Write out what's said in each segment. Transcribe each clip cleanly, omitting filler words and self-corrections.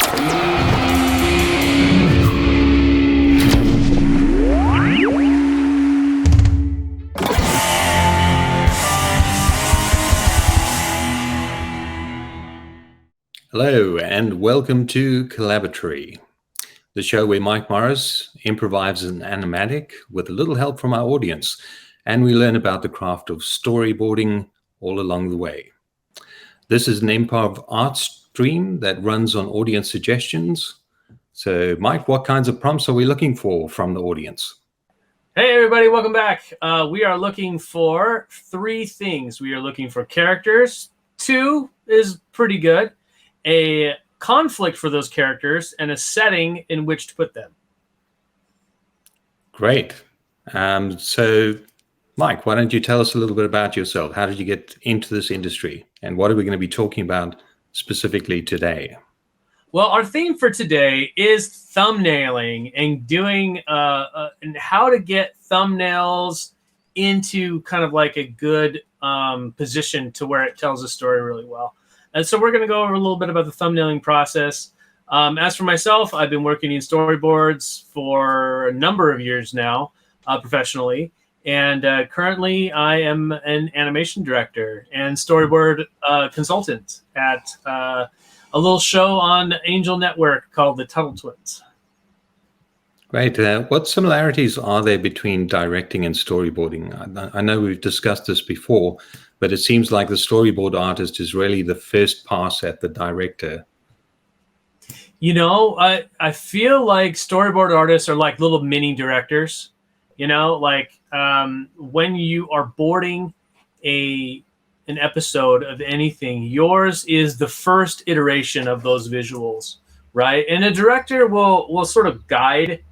Hello, and welcome to Collaboratory, the show where Mike Morris improvises an animatic with a little help from our audience, and we learn about the craft of storyboarding all along the way. This is an improv art stream that runs on audience suggestions. So, Mike, what kinds of prompts are we looking for from the audience? Hey, everybody, welcome back. We are looking for 3 things. We are looking for characters. 2 is pretty good. A conflict for those characters, and a setting in which to put them. Great. So, Mike, why don't you tell us a little bit about yourself? How did you get into this industry? And what are we going to be talking about specifically today? Well, our theme for today is thumbnailing and doing and how to get thumbnails into kind of like a good position to where it tells a story really well. And so we're going to go over a little bit about the thumbnailing process. As for myself, I've been working in storyboards for a number of years now, professionally. And currently, I am an animation director and storyboard consultant at a little show on Angel Network called the Tuttle Twins. Great. What similarities are there between directing and storyboarding? I know we've discussed this before, but it seems like the storyboard artist is really the first pass at the director. You know, I feel like storyboard artists are like little mini directors. You know, like when you are boarding an episode of anything, yours is the first iteration of those visuals, right? And a director will sort of guide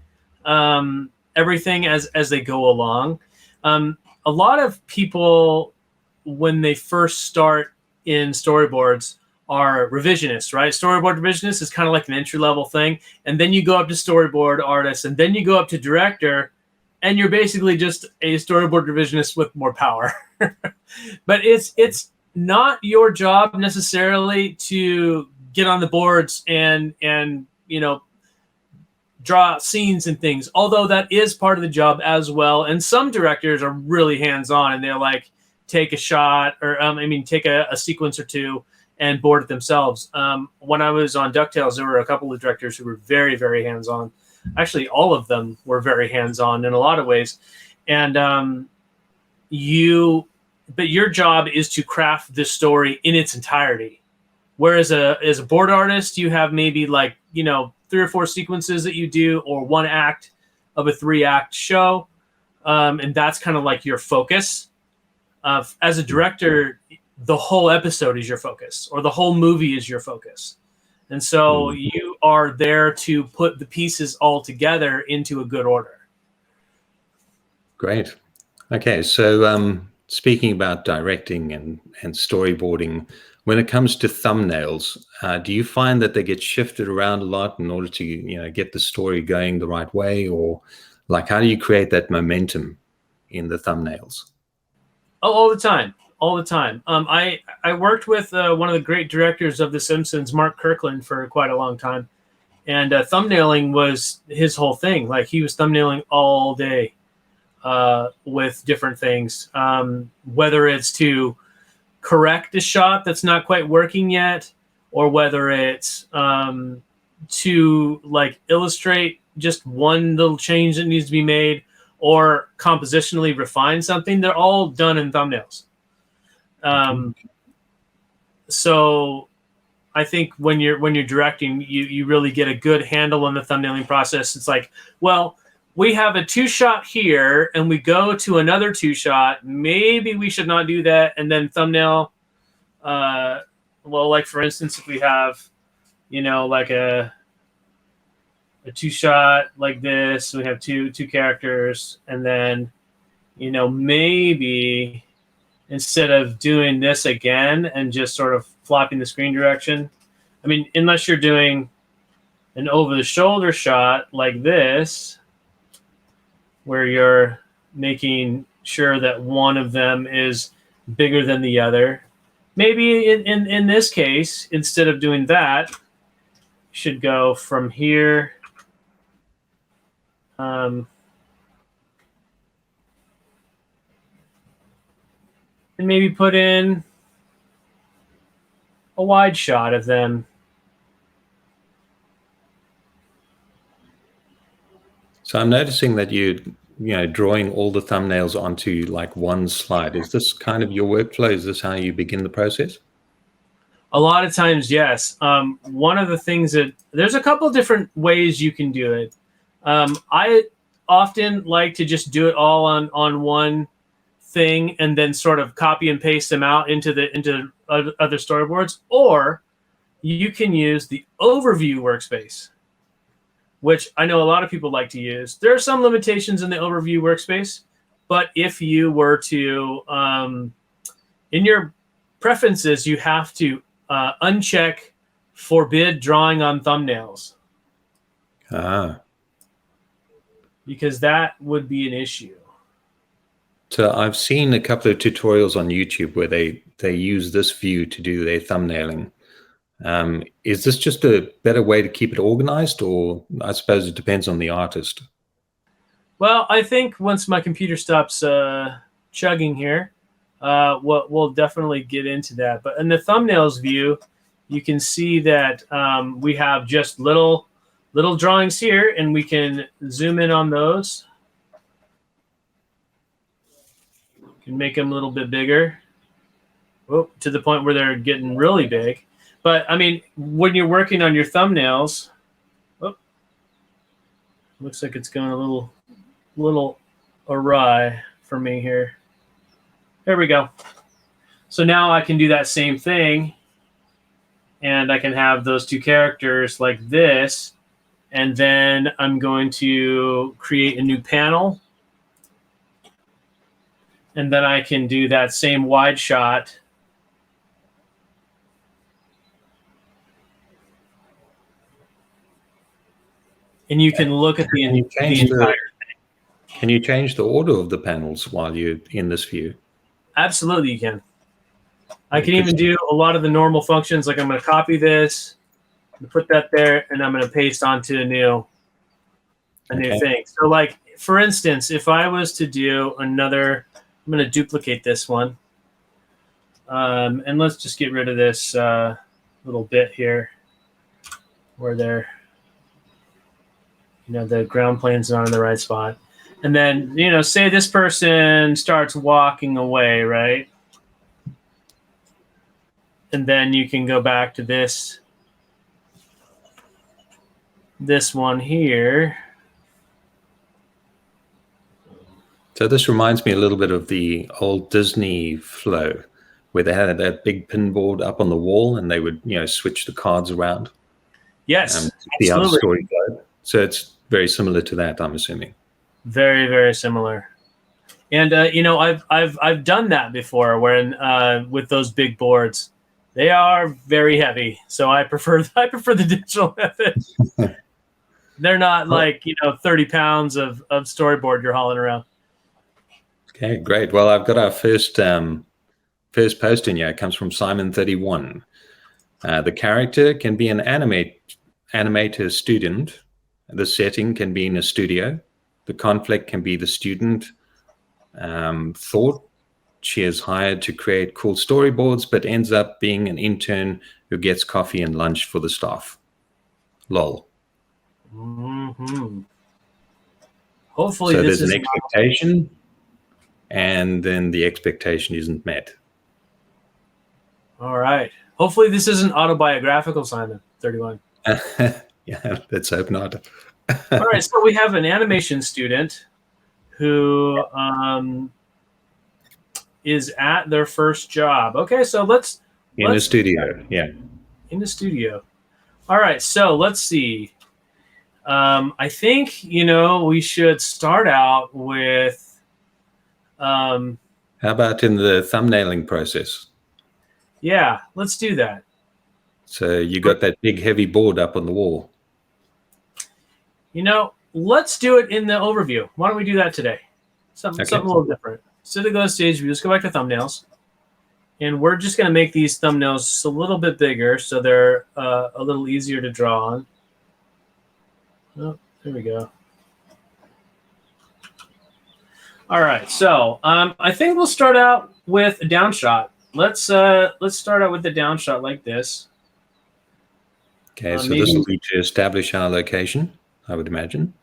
everything as they go along. A lot of people, when they first start in storyboards, are revisionists, right? Storyboard revisionist is kind of like an entry-level thing. And then you go up to storyboard artist, and then you go up to director, and you're basically just a storyboard revisionist with more power. But it's not your job necessarily to get on the boards and you know, draw scenes and things, although that is part of the job as well. And some directors are really hands-on, and they're like, take a shot, or take a sequence or two and board it themselves. When I was on DuckTales, there were a couple of directors who were very, very hands-on. Actually, all of them were very hands-on in a lot of ways. And but your job is to craft this story in its entirety. Whereas as a board artist, you have maybe like, 3 or 4 sequences that you do, or 1 act of a 3-act show. And that's kind of like your focus. As a director, the whole episode is your focus, or the whole movie is your focus. And so you are there to put the pieces all together into a good order. Great. Okay, so speaking about directing and storyboarding, when it comes to thumbnails, do you find that they get shifted around a lot in order to get the story going the right way? Or like, how do you create that momentum in the thumbnails? Oh, all the time. I worked with one of the great directors of The Simpsons, Mark Kirkland, for quite a long time. And thumbnailing was his whole thing. Like, he was thumbnailing all day with different things, whether it's to correct a shot that's not quite working yet, or whether it's to like illustrate just one little change that needs to be made, or compositionally refine something. They're all done in thumbnails. So I think when you're directing, you really get a good handle on the thumbnailing process. It's like, well, we have a 2-shot here, and we go to another 2-shot. Maybe we should not do that. And then thumbnail, well, like for instance, if we have, like a 2-shot like this, we have two characters, and then, maybe instead of doing this again and just sort of flopping the screen direction, unless you're doing an over-the-shoulder shot like this, where you're making sure that one of them is bigger than the other, maybe in this case, instead of doing that, should go from here. And maybe put in a wide shot of them. So I'm noticing that you're drawing all the thumbnails onto like one slide. Is this kind of your workflow? Is this how you begin the process? A lot of times, yes. One of the things that there's a couple different ways you can do it. I often like to just do it all on one thing and then sort of copy and paste them out into other storyboards, or you can use the overview workspace, which I know a lot of people like to use. There are some limitations in the overview workspace, but if you were to, in your preferences, you have to uncheck forbid drawing on thumbnails. Because that would be an issue. So I've seen a couple of tutorials on YouTube where they use this view to do their thumbnailing. Is this just a better way to keep it organized, or I suppose it depends on the artist? Well, I think once my computer stops chugging here, we'll definitely get into that. But in the thumbnails view, you can see that we have just little drawings here, and we can zoom in on those. You can make them a little bit bigger, to the point where they're getting really big. But I mean, when you're working on your thumbnails, looks like it's going a little awry for me here. There we go. So now I can do that same thing, and I can have those two characters like this, and then I'm going to create a new panel, and then I can do that same wide shot. And you can look at the entire thing. Can you change the order of the panels while you're in this view? Absolutely, you can. I can even do a lot of the normal functions. Like I'm going to copy this, put that there, and I'm going to paste onto a new thing. So, like for instance, if I was to do another, I'm going to duplicate this one, and let's just get rid of this little bit here where they're. The ground plane's not in the right spot. And then, say this person starts walking away, right? And then you can go back to this one here. So this reminds me a little bit of the old Disney flow, where they had that big pinboard up on the wall and they would, switch the cards around. Yes, see how the story goes. So it's very similar to that, I'm assuming. Very, very similar. And I've done that before, when with those big boards, they are very heavy. So I prefer the digital method. They're not like 30 pounds of storyboard you're hauling around. Okay, great. Well, I've got our first post in here. It comes from Simon31. The character can be an animator student. The setting can be in a studio. The conflict can be the student thought she is hired to create cool storyboards, but ends up being an intern who gets coffee and lunch for the staff. Lol. Mm-hmm. Hopefully, so there's an expectation, and then the expectation isn't met. All right. Hopefully, this isn't autobiographical, Simon 31. Yeah, let's hope not. All right, so we have an animation student who is at their first job. Okay, so let's in the studio, yeah. In the studio. All right, so let's see. I think we should start out with. How about in the thumbnailing process? Yeah, let's do that. So you got that big heavy board up on the wall. Let's do it in the overview. Why don't we do that today? Something a little different. So to go to stage view, let's go back to thumbnails. And we're just going to make these thumbnails just a little bit bigger so they're a little easier to draw on. Oh, there we go. All right, so I think we'll start out with a down shot. Let's start out with the down shot like this. Okay, so this will be to establish our location, I would imagine.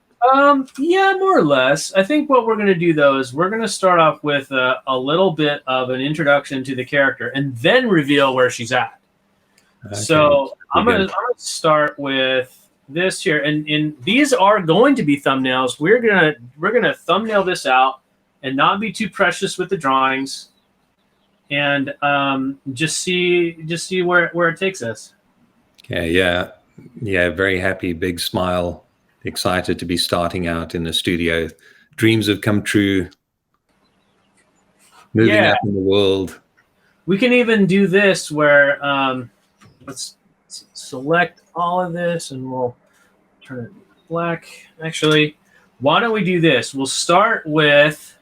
Yeah, more or less. I think what we're going to do, though, is we're going to start off with a little bit of an introduction to the character and then reveal where she's at. Okay. So I'm going to start with this here. And these are going to be thumbnails. We're going to thumbnail this out and not be too precious with the drawings and just see where it takes us. Okay, yeah. Very happy, big smile. Excited to be starting out in the studio. Dreams have come true. Moving up in the world. We can even do this where let's select all of this and we'll turn it black. Actually, why don't we do this? We'll start with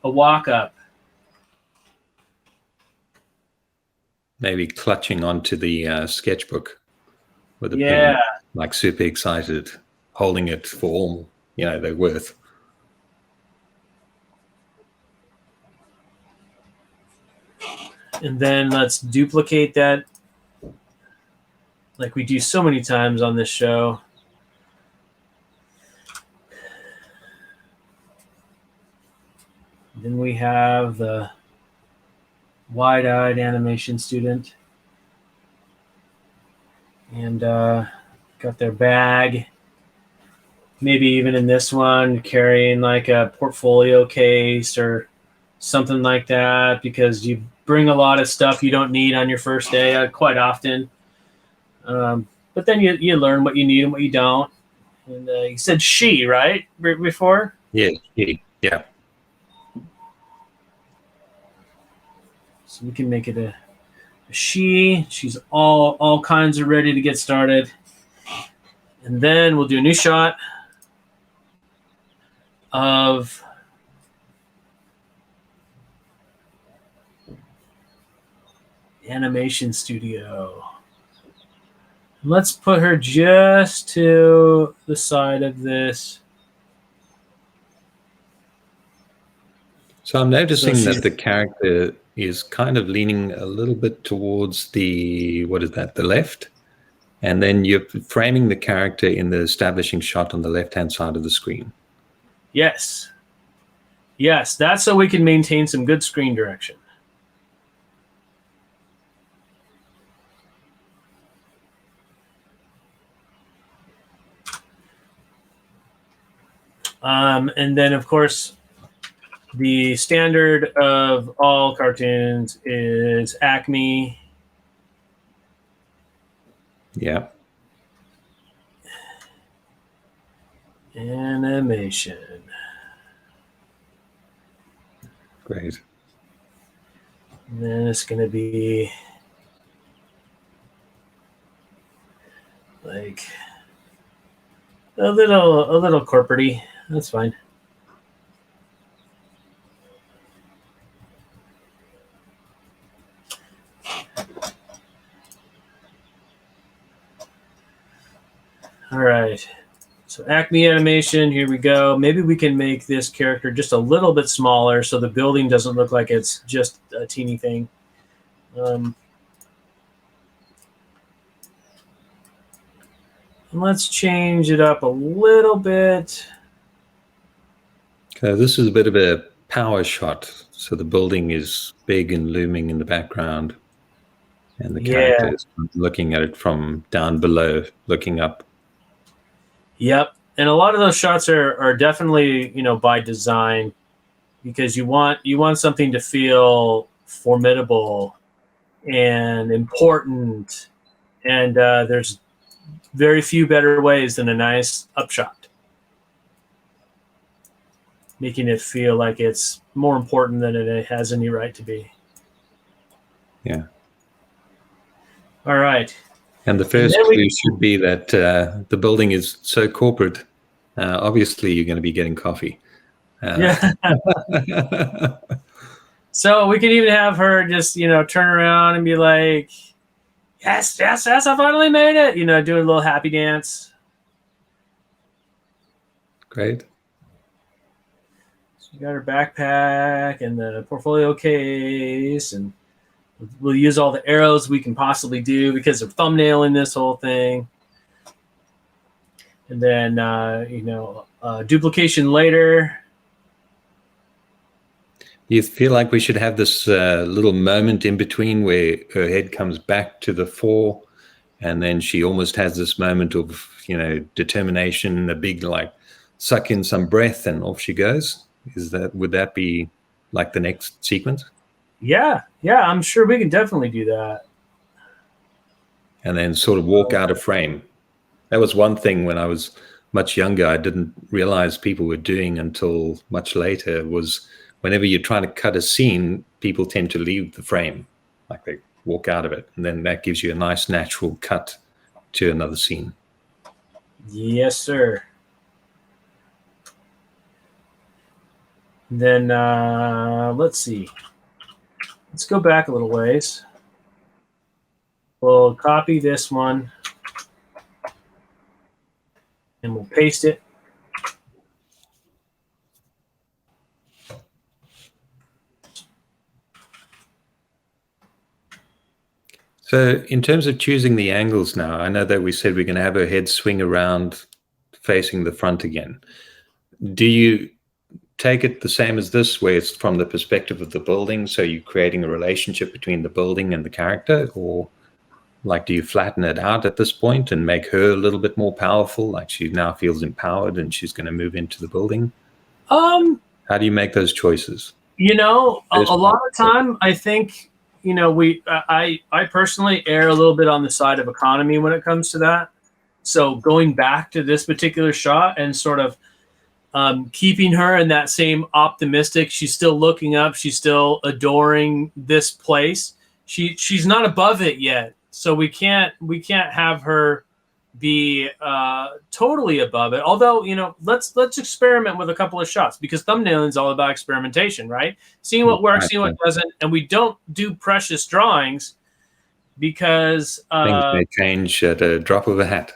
a walk up. Maybe clutching onto the sketchbook with a pen. Like super excited, holding it for all they're worth. And then let's duplicate that like we do so many times on this show. Then we have the wide-eyed animation student. And got their bag, maybe even in this one, carrying like a portfolio case or something like that, because you bring a lot of stuff you don't need on your first day quite often. But then you learn what you need and what you don't. And you said she, right, before? Yeah, she, yeah. So we can make it a she. She's all kinds of ready to get started. And then we'll do a new shot of animation studio. Let's put her just to the side of this. So I'm noticing that the character is kind of leaning a little bit towards the left. And then you're framing the character in the establishing shot on the left-hand side of the screen. Yes. Yes, that's so we can maintain some good screen direction. And then, of course, the standard of all cartoons is Acme. Yeah. Animation. Great. And then it's going to be like a little corporate-y. That's fine. All right, so Acme animation, here we go. Maybe we can make this character just a little bit smaller so the building doesn't look like it's just a teeny thing. And let's change it up a little bit. Okay, this is a bit of a power shot. So the building is big and looming in the background. And the character is looking at it from down below, looking up. Yep, and a lot of those shots are definitely by design, because you want something to feel formidable and important, and there's very few better ways than a nice upshot, making it feel like it's more important than it has any right to be. Yeah. All right. And the first clue should be that the building is so corporate. Obviously, you're going to be getting coffee. Yeah. So we could even have her just, turn around and be like, yes, yes, yes, I finally made it. Doing a little happy dance. Great. She got her backpack and the portfolio case, and we'll use all the arrows we can possibly do because they're thumbnailing this whole thing. And then, duplication later. You feel like we should have this little moment in between where her head comes back to the fore, and then she almost has this moment of, determination, a big like suck in some breath, and off she goes. Would that be like the next sequence? Yeah, I'm sure we can definitely do that. And then sort of walk out of frame. That was one thing when I was much younger I didn't realize people were doing until much later, was whenever you're trying to cut a scene, people tend to leave the frame, like they walk out of it. And then that gives you a nice natural cut to another scene. Yes, sir. Then let's see. Let's go back a little ways. We'll copy this one and we'll paste it. So in terms of choosing the angles now, I know that we said we're going to have her head swing around facing the front again. Do you take it the same as this, where it's from the perspective of the building, so you're creating a relationship between the building and the character? Or like, do you flatten it out at this point and make her a little bit more powerful, like she now feels empowered and she's going to move into the building? How do you make those choices? A lot of time I think I personally err a little bit on the side of economy when it comes to that. So going back to this particular shot and sort of keeping her in that same optimistic, she's still looking up, she's still adoring this place. She's not above it yet, so we can't have her be totally above it. Although, let's experiment with a couple of shots, because thumbnailing is all about experimentation, right? Seeing what works, seeing what doesn't, and we don't do precious drawings because things may change at a drop of a hat.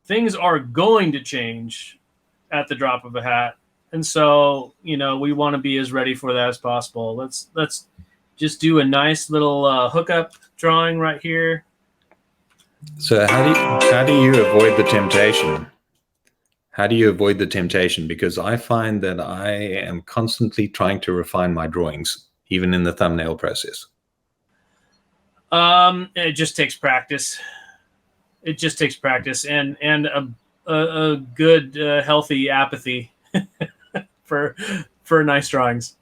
Things are going to change at the drop of a hat, and so we want to be as ready for that as possible. Let's just do a nice little hookup drawing right here. So how do you avoid the temptation? How do you avoid the temptation? Because I find that I am constantly trying to refine my drawings, even in the thumbnail process. It just takes practice. It just takes practice and a good healthy apathy for nice drawings.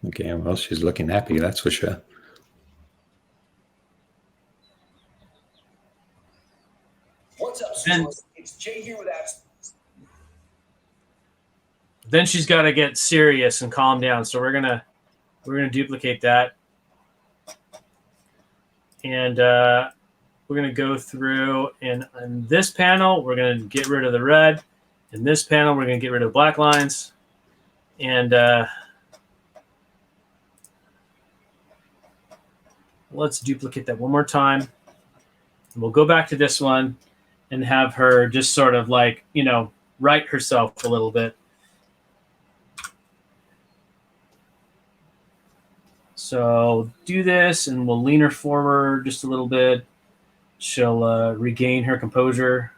Okay, well, she's looking happy, that's for sure. What's up, Susan? It's Jay here with Apps. Then she's got to get serious and calm down. So we're gonna duplicate that, and we're gonna go through, and on this panel we're gonna get rid of the red. In this panel we're gonna get rid of black lines, and let's duplicate that one more time. And we'll go back to this one and have her just sort of like, right herself a little bit. So do this, and we'll lean her forward just a little bit. She'll regain her composure.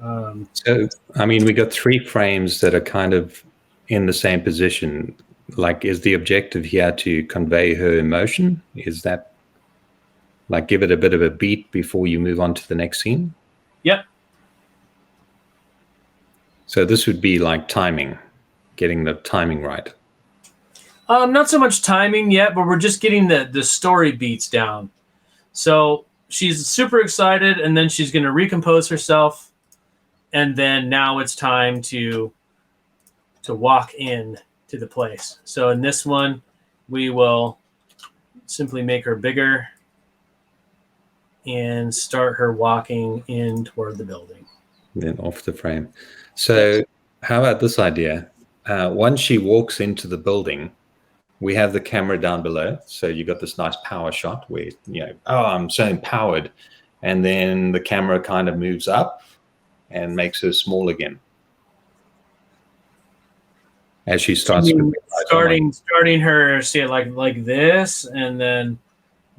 So, I mean, we got 3 frames that are kind of in the same position. Like, is the objective here to convey her emotion? Is that like give it a bit of a beat before you move on to the next scene? Yep. So this would be like timing, getting the timing right. Not so much timing yet, but we're just getting the story beats down. So she's super excited, and then she's going to recompose herself, and then now it's time to walk in to the place. So in this one, we will simply make her bigger and start her walking in toward the building. then off the frame. So how about this idea? Once she walks into the building, we have the camera down below. So you got this nice power shot where, oh, I'm so empowered. And then the camera kind of moves up and makes her small again. As she starts starting her, see it like this, and then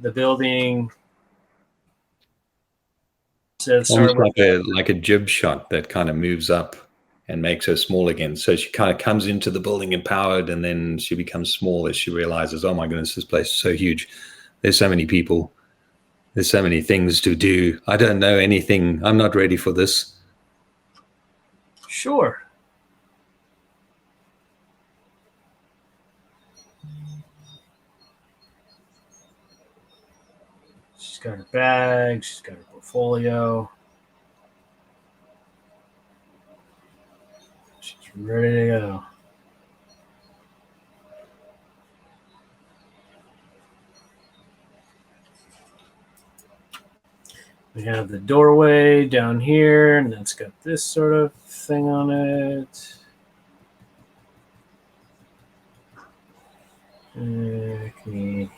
the building. Almost like a jib shot that kind of moves up and makes her small again. So she kind of comes into the building empowered, and then she becomes small as she realizes, oh my goodness, this place is so huge. There's so many people. There's so many things to do. I don't know anything. I'm not ready for this. Sure. She's got her bag. She's got her portfolio. She's ready to go. We have the doorway down here, and that's got this sort of thing on it. Okay.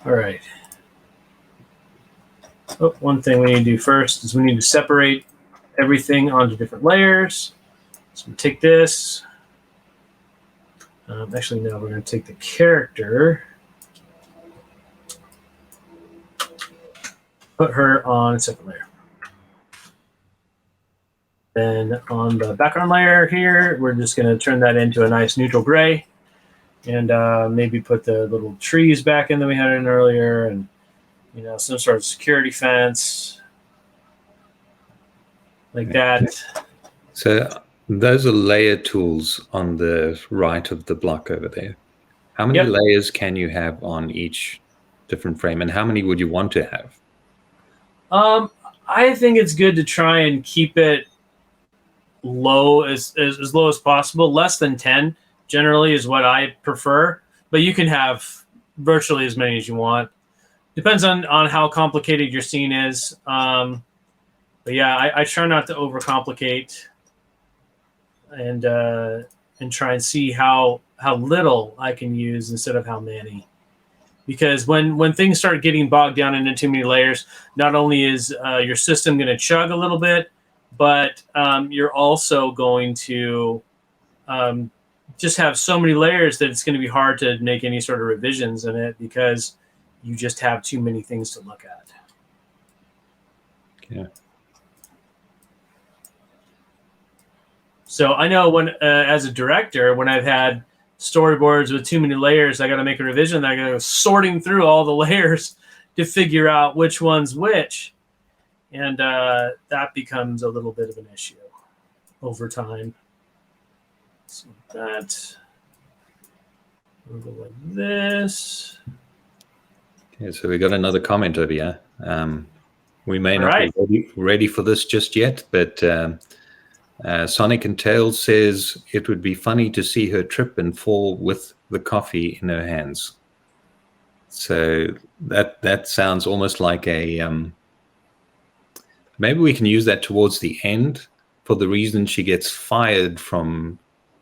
All right. Oh, one thing we need to do first is we need to separate everything onto different layers. So we take this. Actually, no, we're going to take the character, put her on a separate layer. Then on the background layer here, we're just going to turn that into a nice neutral gray, and maybe put the little trees back in that we had in earlier, and some sort of security fence like that. So those are layer tools on the right of the block over there. How many layers can you have on each different frame, and how many would you want to have? I think it's good to try and keep it low as low as possible. Less than 10 generally is what I prefer, but you can have virtually as many as you want. Depends on how complicated your scene is. But yeah, I try not to overcomplicate and try and see how little I can use instead of how many. Because when things start getting bogged down into too many layers, not only is your system going to chug a little bit, but you're also going to just have so many layers that it's going to be hard to make any sort of revisions in it because you just have too many things to look at. Yeah. So I know when, as a director, when I've had storyboards with too many layers, I got to make a revision. I got to go sorting through all the layers to figure out which one's which. And that becomes a little bit of an issue over time. So that, we'll go like this. Yeah, so we got another comment over here. We may not be ready for this just yet, but Sonic and Tails says it would be funny to see her trip and fall with the coffee in her hands. So that sounds almost like a maybe we can use that towards the end for the reason she gets fired from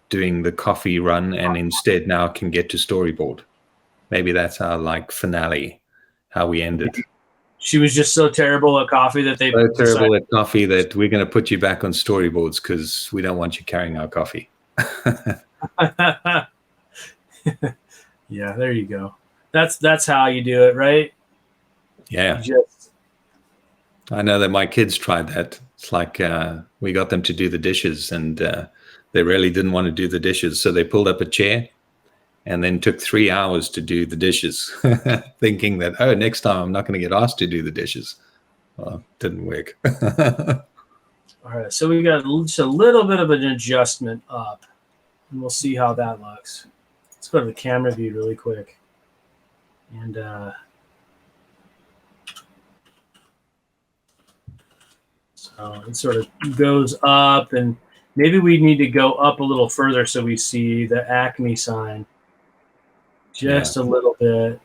doing the coffee run and instead now can get to storyboard. Maybe that's our finale, how we end it. She was just so terrible at coffee that they so terrible at coffee that we're going to put you back on storyboards because we don't want you carrying our coffee. Yeah, there you go. That's how you do it, right? Yeah. I know that my kids tried that. It's like we got them to do the dishes, and they really didn't want to do the dishes, so they pulled up a chair and then took 3 hours to do the dishes, thinking that, oh, next time I'm not going to get asked to do the dishes. Well, it didn't work. All right, so we got just a little bit of an adjustment up, and we'll see how that looks. Let's go to the camera view really quick. And so it sort of goes up, and maybe we need to go up a little further so we see the Acme sign. Just a little bit.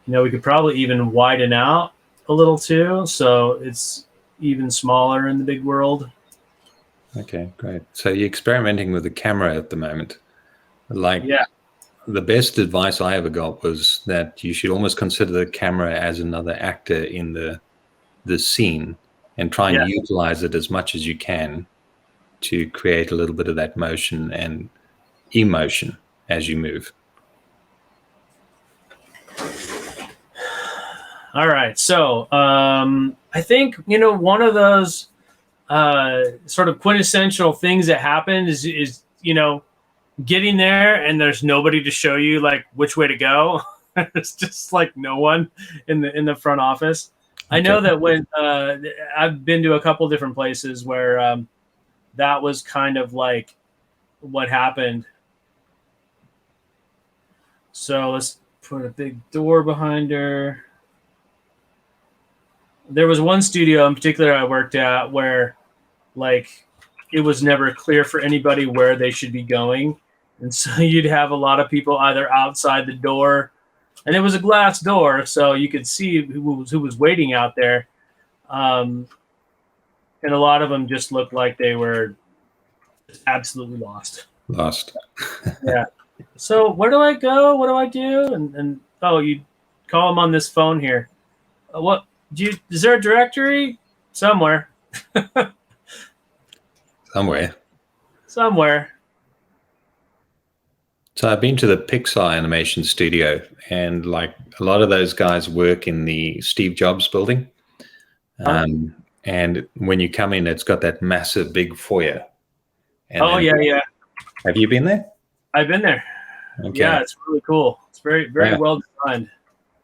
We could probably even widen out a little too. So it's even smaller in the big world. Okay, great. So you're experimenting with the camera at the moment. Like, Yeah. the best advice I ever got was that you should almost consider the camera as another actor in the scene and try and utilize it as much as you can to create a little bit of that motion and emotion as you move. All right. So I think, one of those sort of quintessential things that happen is getting there and there's nobody to show you like which way to go. It's just like no one in the front office. I know that when I've been to a couple different places where that was kind of like what happened. So let's put a big door behind her. There was one studio in particular I worked at where like it was never clear for anybody where they should be going. And so you'd have a lot of people either outside the door, and it was a glass door, so you could see who was waiting out there. And a lot of them just looked like they were absolutely lost. Yeah. So where do I go? What do I do? And oh, you call them on this phone here. What is there a directory? Somewhere. Somewhere. So I've been to the Pixar animation studio, and like a lot of those guys work in the Steve Jobs building. And when you come in, it's got that massive big foyer. And yeah. Have you been there? I've been there. Okay. Yeah, it's really cool. It's very well designed.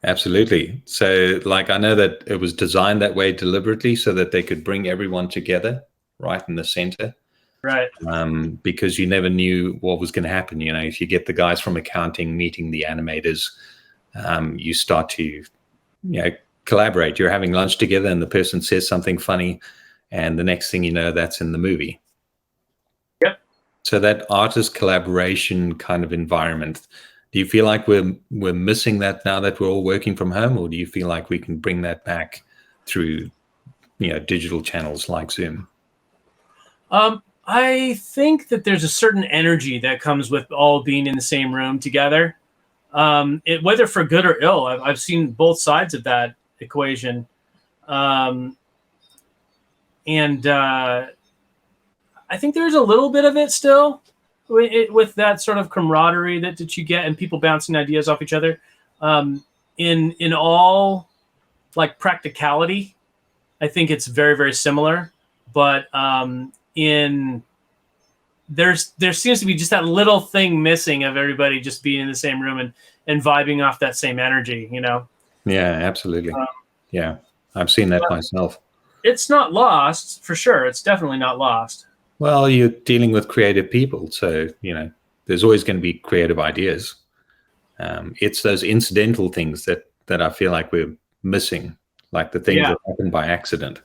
Absolutely. So like I know that it was designed that way deliberately so that they could bring everyone together right in the center. Right. Because you never knew what was going to happen. If you get the guys from accounting meeting the animators, you start to, collaborate. You're having lunch together and the person says something funny, and the next thing you know, that's in the movie. Yep. So that artist collaboration kind of environment, do you feel like we're missing that now that we're all working from home, or do you feel like we can bring that back through, digital channels like Zoom? I think that there's a certain energy that comes with all being in the same room together. Whether for good or ill, I've seen both sides of that equation. And I think there's a little bit of it still with that sort of camaraderie that you get and people bouncing ideas off each other. In all like practicality, I think it's very, very similar. But there seems to be just that little thing missing of everybody just being in the same room and vibing off that same energy, Yeah, absolutely. Yeah, I've seen that myself. It's not lost for sure. It's definitely not lost. Well, you're dealing with creative people, so there's always going to be creative ideas. It's those incidental things that I feel like we're missing, like the things that happen by accident.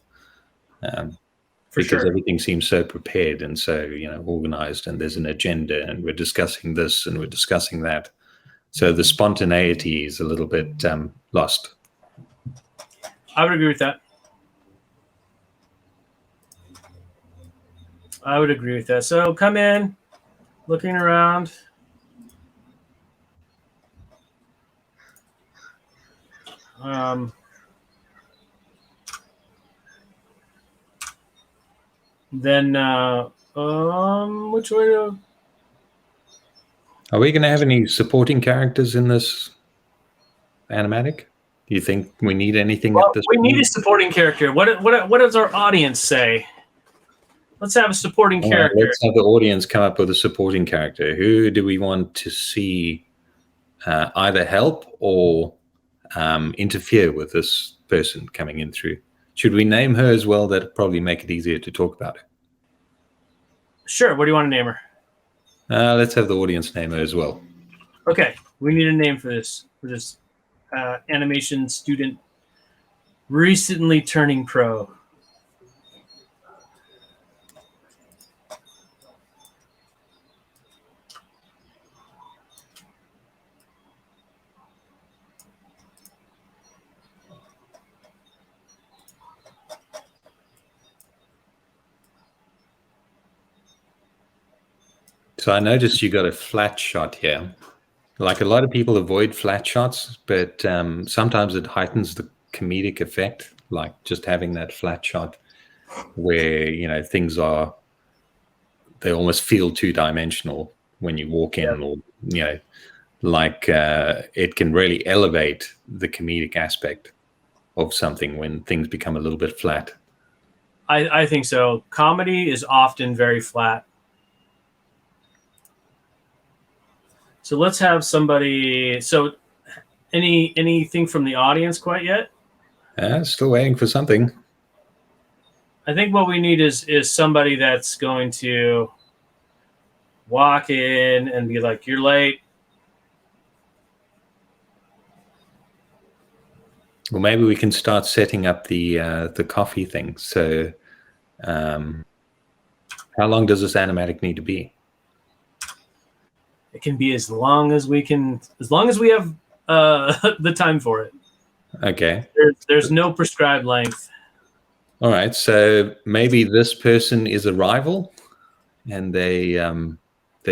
Because everything seems so prepared and so organized, and there's an agenda, and we're discussing this and we're discussing that. So the spontaneity is a little bit lost. I would agree with that. So come in, looking around. Then which way to? Are we going to have any supporting characters in this animatic? Do you think we need anything at this point? We need a supporting character. What does our audience say? Let's have a supporting character. Let's have the audience come up with a supporting character. Who do we want to see either help or interfere with this person coming in through? Should we name her as well? That'd probably make it easier to talk about it. Sure. What do you want to name her? Let's have the audience name her as well. Okay. We need a name for this animation student recently turning pro. So I noticed you got a flat shot here. Like a lot of people avoid flat shots, but sometimes it heightens the comedic effect, like just having that flat shot where, things they almost feel two-dimensional when you walk in, or, like it can really elevate the comedic aspect of something when things become a little bit flat. I think so. Comedy is often very flat. So let's have somebody. So anything from the audience quite yet? Still waiting for something. I think what we need is somebody that's going to walk in and be like, "You're late." Well, maybe we can start setting up the coffee thing. So, how long does this animatic need to be? It can be as long as we have the time for it. Okay. There's no prescribed length. All right. So maybe this person is a rival, and they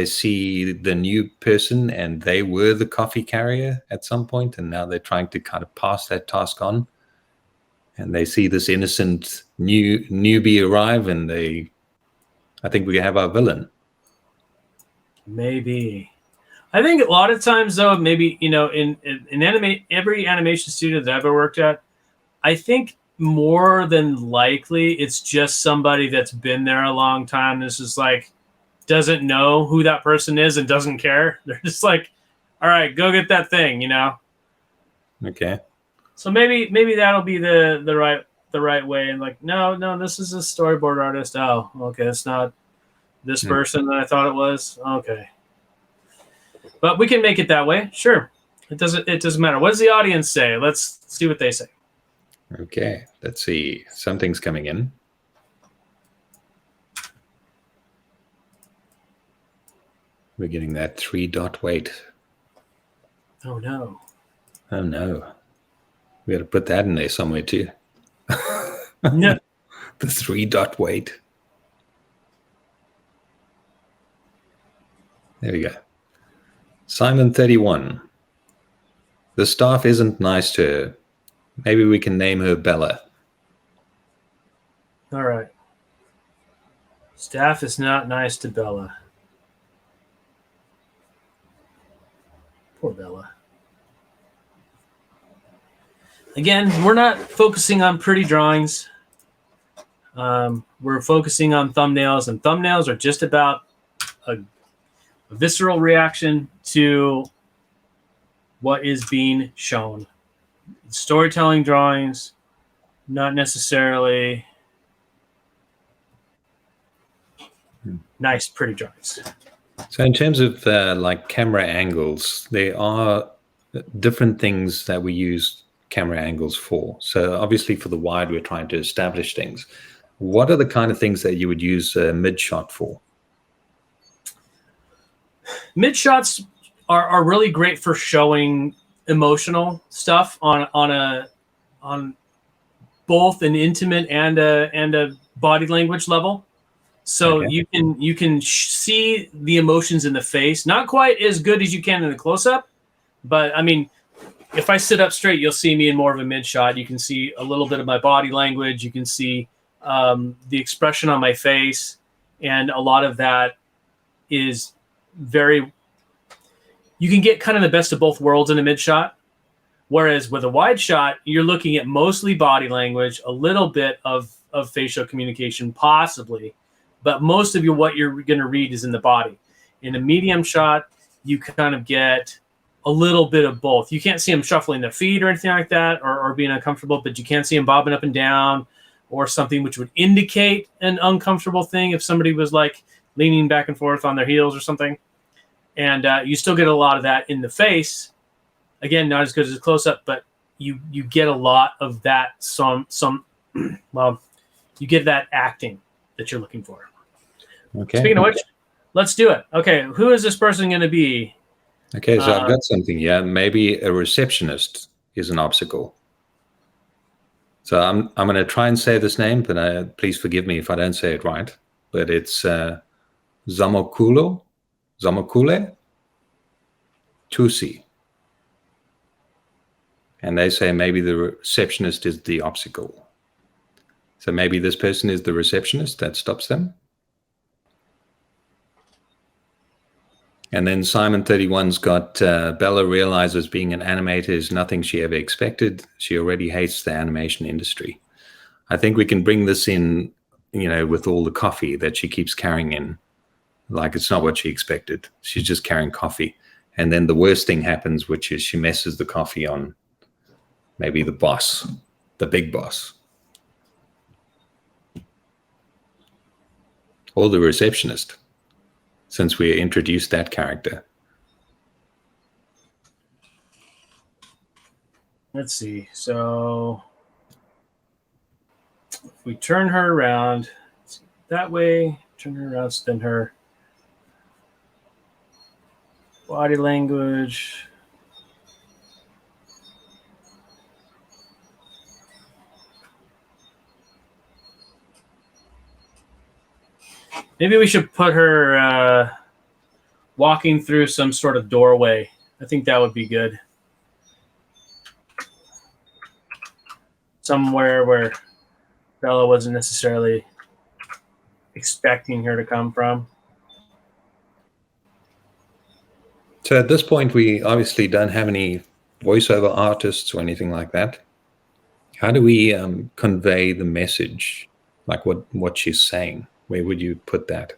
see the new person, and they were the coffee carrier at some point, and now they're trying to kind of pass that task on. And they see this innocent newbie arrive, and I think we have our villain. Maybe. I think a lot of times, though, maybe, in every animation studio that I've ever worked at, I think more than likely it's just somebody that's been there a long time. This is like, doesn't know who that person is and doesn't care. They're just like, all right, go get that thing, Okay. So maybe that'll be the right way. And like, no, this is a storyboard artist. Oh, okay, it's not this person that I thought it was. Okay. But we can make it that way. Sure. It doesn't matter. What does the audience say? Let's see what they say. Okay. Let's see. Something's coming in. We're getting that 3-dot wait. Oh no. Oh no. We got to put that in there somewhere too. No. The 3-dot wait. There we go. Simon 31. The staff isn't nice to her. Maybe we can name her Bella. All right. Staff is not nice to Bella. Poor Bella. Again, we're not focusing on pretty drawings. We're focusing on thumbnails, and thumbnails are just about a visceral reaction to what is being shown. Storytelling drawings, not necessarily nice, pretty drawings. So in terms of like camera angles, there are different things that we use camera angles for. So obviously for the wide, we're trying to establish things. What are the kind of things that you would use mid shot for? Mid shots are really great for showing emotional stuff on both an intimate and a body language level. So Okay. you can see the emotions in the face, not quite as good as you can in the close up, but I mean, if I sit up straight, you'll see me in more of a mid shot. You can see a little bit of my body language. You can see the expression on my face, and a lot of that is very. You can get kind of the best of both worlds in a mid shot. Whereas with a wide shot, you're looking at mostly body language, a little bit of facial communication, possibly, but most of what you're going to read is in the body. In a medium shot, you kind of get a little bit of both. You can't see them shuffling their feet or anything like that, or being uncomfortable, but you can see them bobbing up and down, or something which would indicate an uncomfortable thing if somebody was like leaning back and forth on their heels or something. And you still get a lot of that in the face. Again, not as good as a close-up, but you get a lot of that well, you get that acting that you're looking for. Okay. Speaking of which, let's do it. Okay, who is this person going to be? Okay, so I've got something here. Maybe a receptionist is an obstacle. So I'm going to try and say this name, but please forgive me if I don't say it right. But it's Zamokulo. Zamakule, Tusi. And they say maybe the receptionist is the obstacle. So maybe this person is the receptionist that stops them. And then Simon 31's got Bella realizes being an animator is nothing she ever expected. She already hates the animation industry. I think we can bring this in, with all the coffee that she keeps carrying in. Like it's not what she expected. She's just carrying coffee. And then the worst thing happens, which is she messes the coffee on maybe the boss, the big boss. Or the receptionist, since we introduced that character. Let's see. So if we turn her around that way, turn her around, spin her. Body language. Maybe we should put her walking through some sort of doorway. I think that would be good. Somewhere where Bella wasn't necessarily expecting her to come from. So at this point, we obviously don't have any voiceover artists or anything like that. How do we convey the message, like what she's saying? Where would you put that?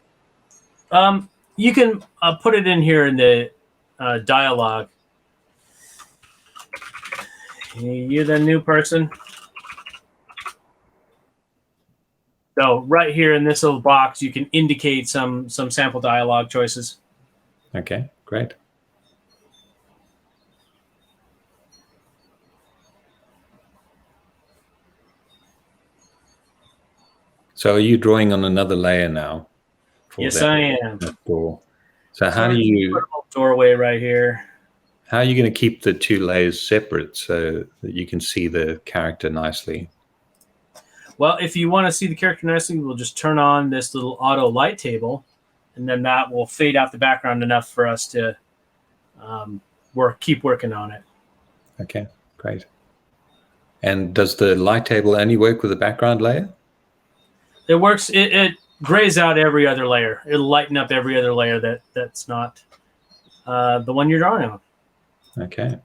You can put it in here in the dialogue. You're the new person. So right here in this little box, you can indicate some sample dialogue choices. Okay, great. So are you drawing on another layer now? Yes, I am. Door. So how do you put a little doorway right here? How are you going to keep the two layers separate so that you can see the character nicely? Well, if you want to see the character nicely, we'll just turn on this little auto light table, and then that will fade out the background enough for us to keep working on it. Okay, great. And does the light table only work with the background layer? It works. It grays out every other layer. It'll lighten up every other layer that's not the one you're drawing on. Okay.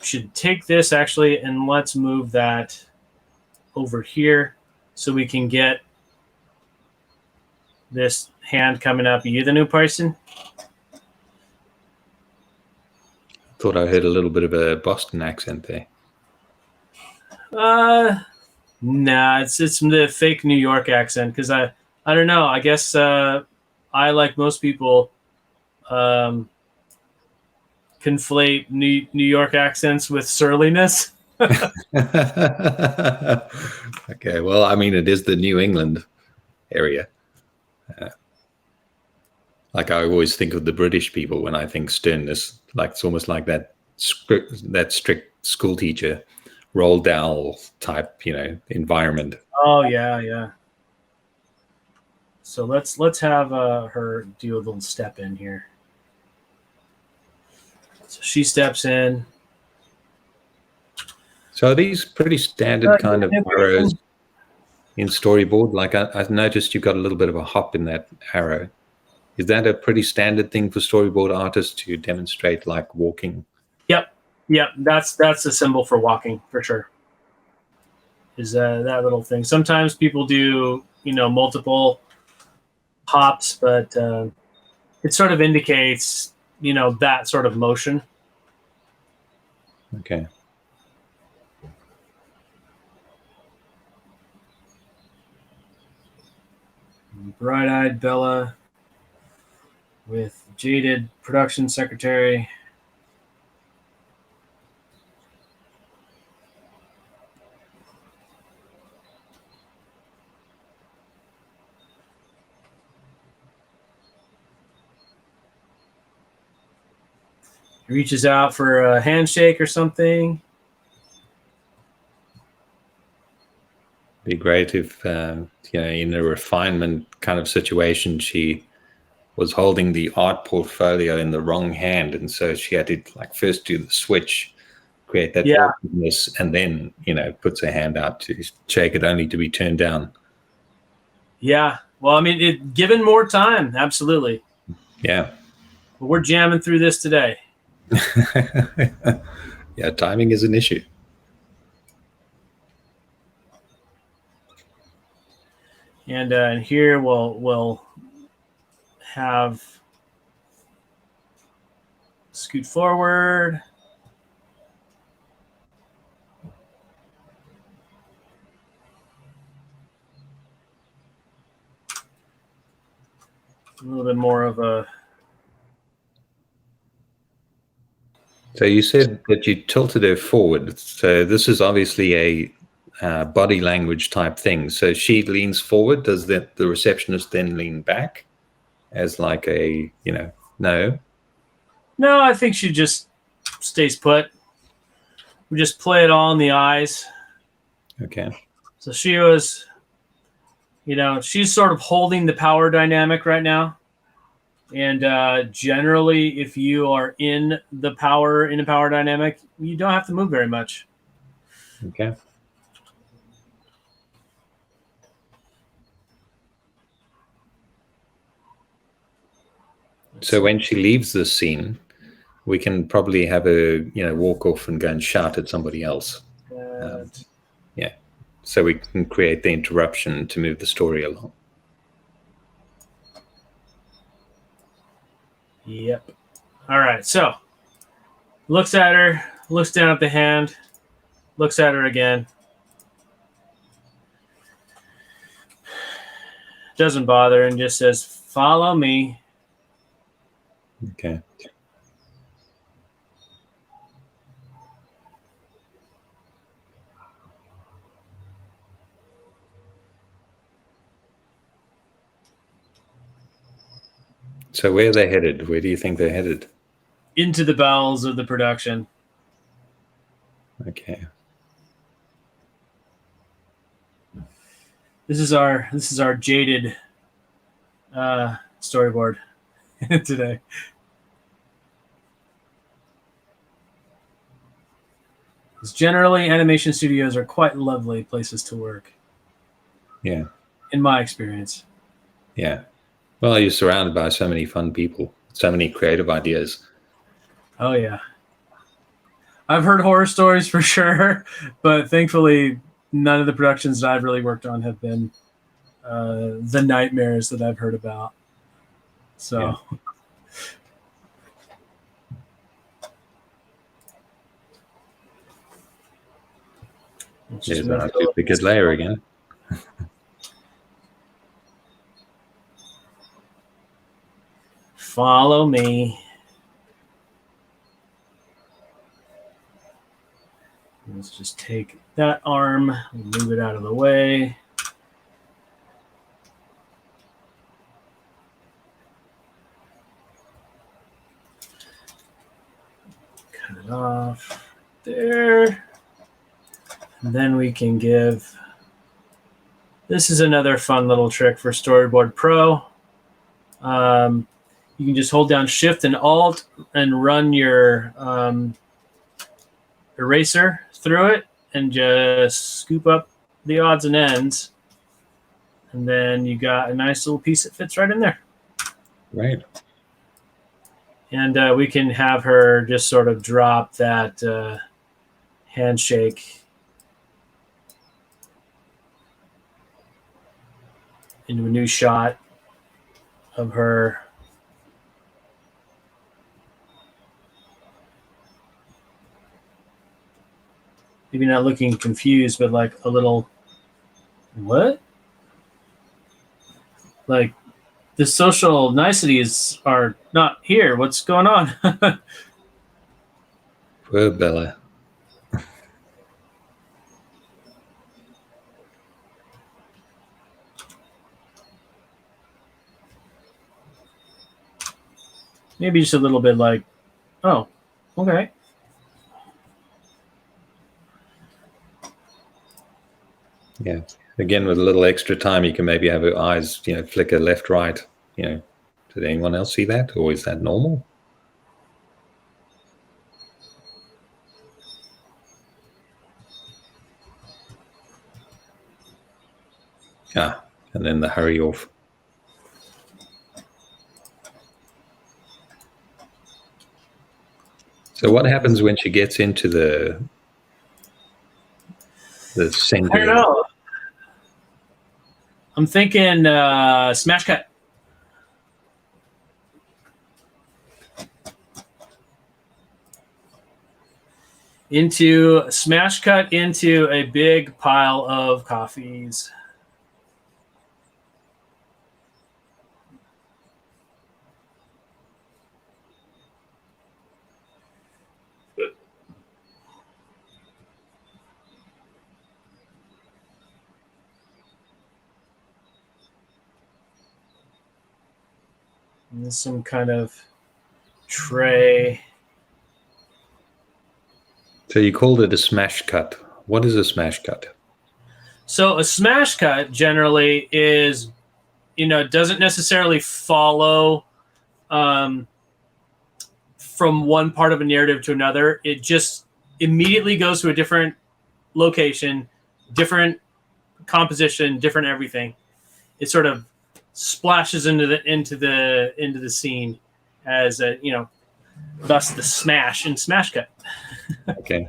Should take this actually, and let's move that over here so we can get this hand coming up. Are you the new person? Thought I heard a little bit of a Boston accent there. Nah, it's the fake New York accent because I don't know. I guess I, like most people, conflate New York accents with surliness. Okay, well, I mean, it is the New England area. Like I always think of the British people when I think sternness, like it's almost like that strict school teacher, Roald Dahl type, environment. Oh yeah. So let's have her do a little step in here. So she steps in. So are these pretty standard kind of arrows in Storyboard? Like I've noticed you've got a little bit of a hop in that arrow. Is that a pretty standard thing for Storyboard artists to demonstrate, like walking? Yep. That's a symbol for walking for sure. Is that little thing? Sometimes people do multiple hops, but it sort of indicates that sort of motion. Okay. Bright-eyed Bella with jaded production secretary. He reaches out for a handshake or something. Be great if, in a refinement kind of situation, she was holding the art portfolio in the wrong hand, and so she had to first do the switch, create that awkwardness, and then puts her hand out to shake it, only to be turned down. Yeah, well, I mean, given more time, absolutely. Yeah. But we're jamming through this today. Yeah, timing is an issue. And here we'll have scoot forward. A little bit more of a... So you said that you tilted her forward. So this is obviously a body language type thing. So she leans forward. Does the receptionist then lean back as like a, no? No, I think she just stays put. We just play it all in the eyes. Okay. So she was, she's sort of holding the power dynamic right now. And generally, if you are in a power dynamic, you don't have to move very much. Okay. So when she leaves the scene, we can probably have her, walk off and go and shout at somebody else. Yeah. So we can create the interruption to move the story along. Yep. All right. So looks at her, looks down at the hand, looks at her again. Doesn't bother and just says, "Follow me." Okay. So where are they headed? Where do you think they're headed? Into the bowels of the production. Okay. This is our jaded storyboard today. Because generally, animation studios are quite lovely places to work. Yeah. In my experience. Yeah. Well, you're surrounded by so many fun people, so many creative ideas. Oh, yeah. I've heard horror stories for sure, but thankfully, none of the productions that I've really worked on have been the nightmares that I've heard about. So... Yeah. There's our duplicate layer again. Follow me. Let's just take that arm and move it out of the way. Cut it off there. And then we can give... This is another fun little trick for Storyboard Pro. You can just hold down Shift and Alt and run your eraser through it and just scoop up the odds and ends. And then you got a nice little piece that fits right in there. Right. And we can have her just sort of drop that handshake into a new shot of her. Maybe not looking confused, but like a little, what? Like the social niceties are not here. What's going on? Poor Bella. Maybe just a little bit like, oh, Okay. Yeah. Again, with a little extra time, you can maybe have her eyes, flicker left, right. Did anyone else see that, or is that normal? Ah, and then the hurry off. So what happens when she gets into the center? I don't know. I'm thinking smash cut. Smash cut into a big pile of coffees. And there's some kind of tray. So you called it a smash cut. What is a smash cut? So a smash cut generally is, doesn't necessarily follow from one part of a narrative to another. It just immediately goes to a different location, different composition, different everything. It sort of splashes into the scene as thus the smash and smash cut. Okay.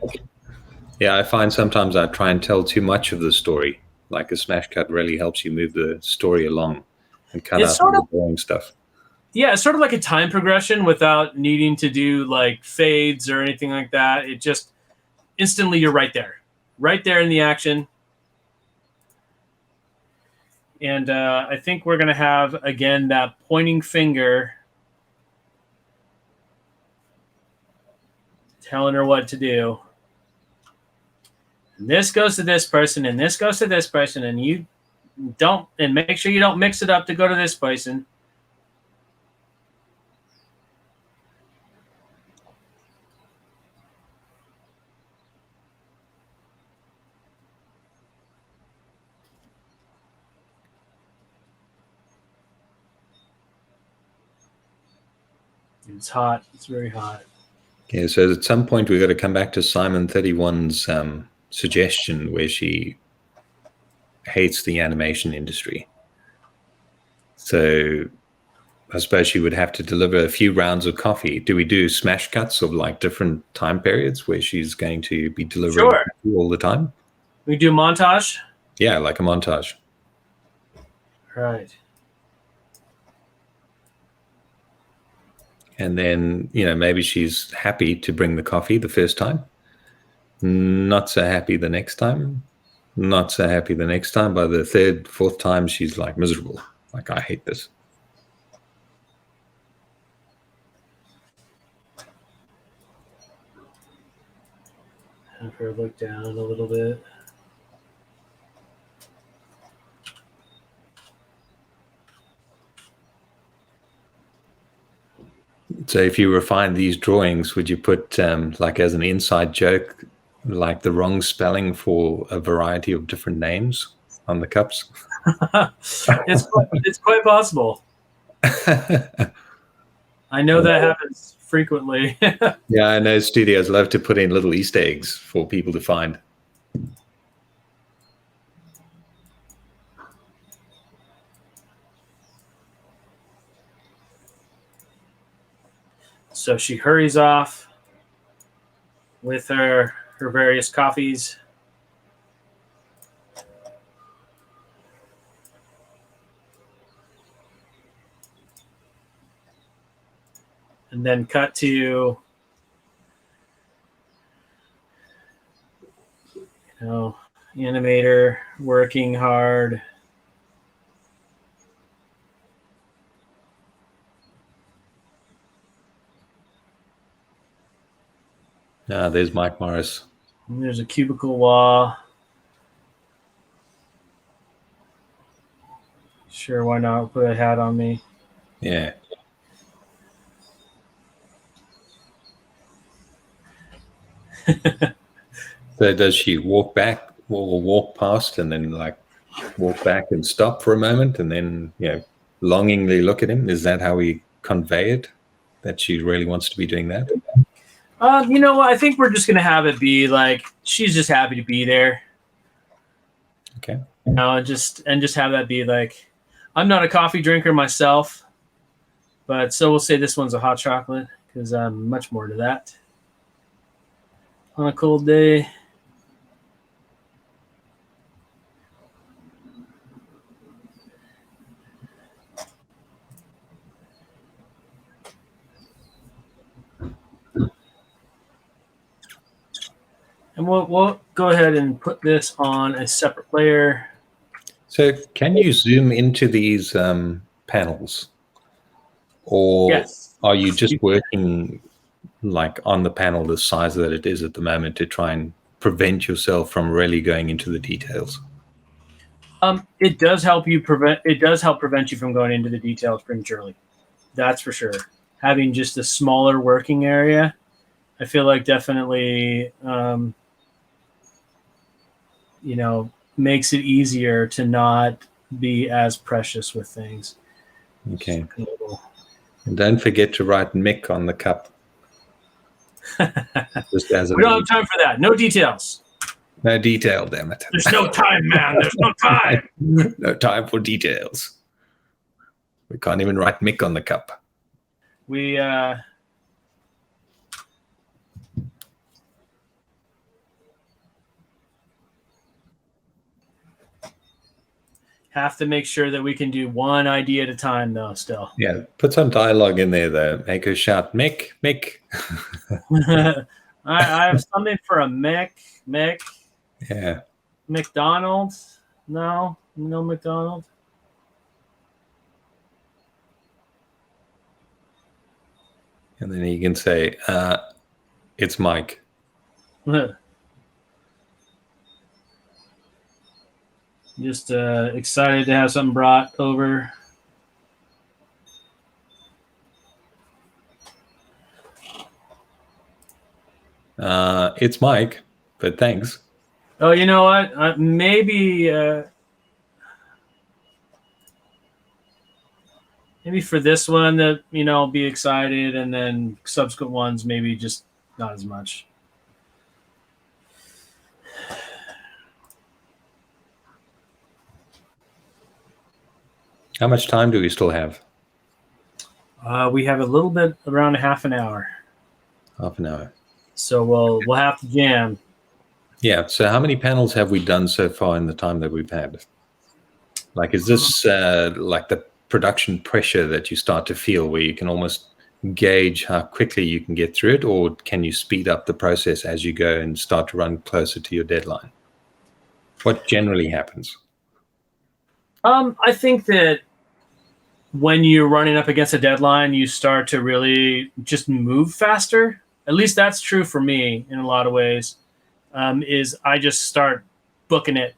Yeah, I find sometimes I try and tell too much of the story. Like a smash cut really helps you move the story along and cut out the boring stuff. Yeah, it's sort of like a time progression without needing to do like fades or anything like that. It just instantly you're right there in the action. And I think we're going to have, again, that pointing finger telling her what to do. And this goes to this person, and this goes to this person, and and make sure you don't mix it up to go to this person. It's hot. It's very hot. Okay, so at some point we've got to come back to Simon 31's suggestion where she hates the animation industry. So I suppose she would have to deliver a few rounds of coffee. Do we do smash cuts of like different time periods where she's going to be delivering all the time? We do montage? Yeah, like a montage. Right. And then, maybe she's happy to bring the coffee the first time. Not so happy the next time. Not so happy the next time. By the third, fourth time, she's like miserable. Like, I hate this. Have her look down a little bit. So if you refine these drawings, would you put like as an inside joke, like the wrong spelling for a variety of different names on the cups? It's quite possible. I know that happens frequently. Yeah, I know studios love to put in little Easter eggs for people to find. So she hurries off with her various coffees. And then cut to, animator working hard. There's Mike Morris. And there's a cubicle wall. Sure, why not? Put a hat on me. Yeah. So does she walk back or walk past and then like walk back and stop for a moment and then, longingly look at him? Is that how we convey it? That she really wants to be doing that? You know what? I think we're just gonna have it be like she's just happy to be there. Okay. And just have that be like, I'm not a coffee drinker myself, but so we'll say this one's a hot chocolate because I'm much more to that on a cold day. And we'll go ahead and put this on a separate layer. So can you zoom into these panels? Or Yes. are you just working like on the panel the size that it is at the moment to try and prevent yourself from really going into the details? It does help prevent you from going into the details prematurely. That's for sure. Having just a smaller working area, I feel like definitely makes it easier to not be as precious with things. Okay. And don't forget to write Mick on the cup. Just as we don't have time for that. No details. No detail, damn it. There's no time, man. There's no time. No time for details. We can't even write Mick on the cup. We have to make sure that we can do one idea at a time, though, still. Yeah, put some dialogue in there, though. Make her shout, Mick, Mick. I have something for a Mick. Yeah. McDonald? No McDonald. And then you can say, it's Mike. Just excited to have something brought over. It's Mike, but thanks. Oh, you know what? Maybe for this one that, be excited, and then subsequent ones maybe just not as much. How much time do we still have? We have a little bit, around a half an hour. Half an hour. So we'll have to jam. Yeah. So how many panels have we done so far in the time that we've had? Like, is this like the production pressure that you start to feel where you can almost gauge how quickly you can get through it, or can you speed up the process as you go and start to run closer to your deadline? What generally happens? I think that when you're running up against a deadline, you start to really just move faster. At least that's true for me in a lot of ways. Is I just start booking it,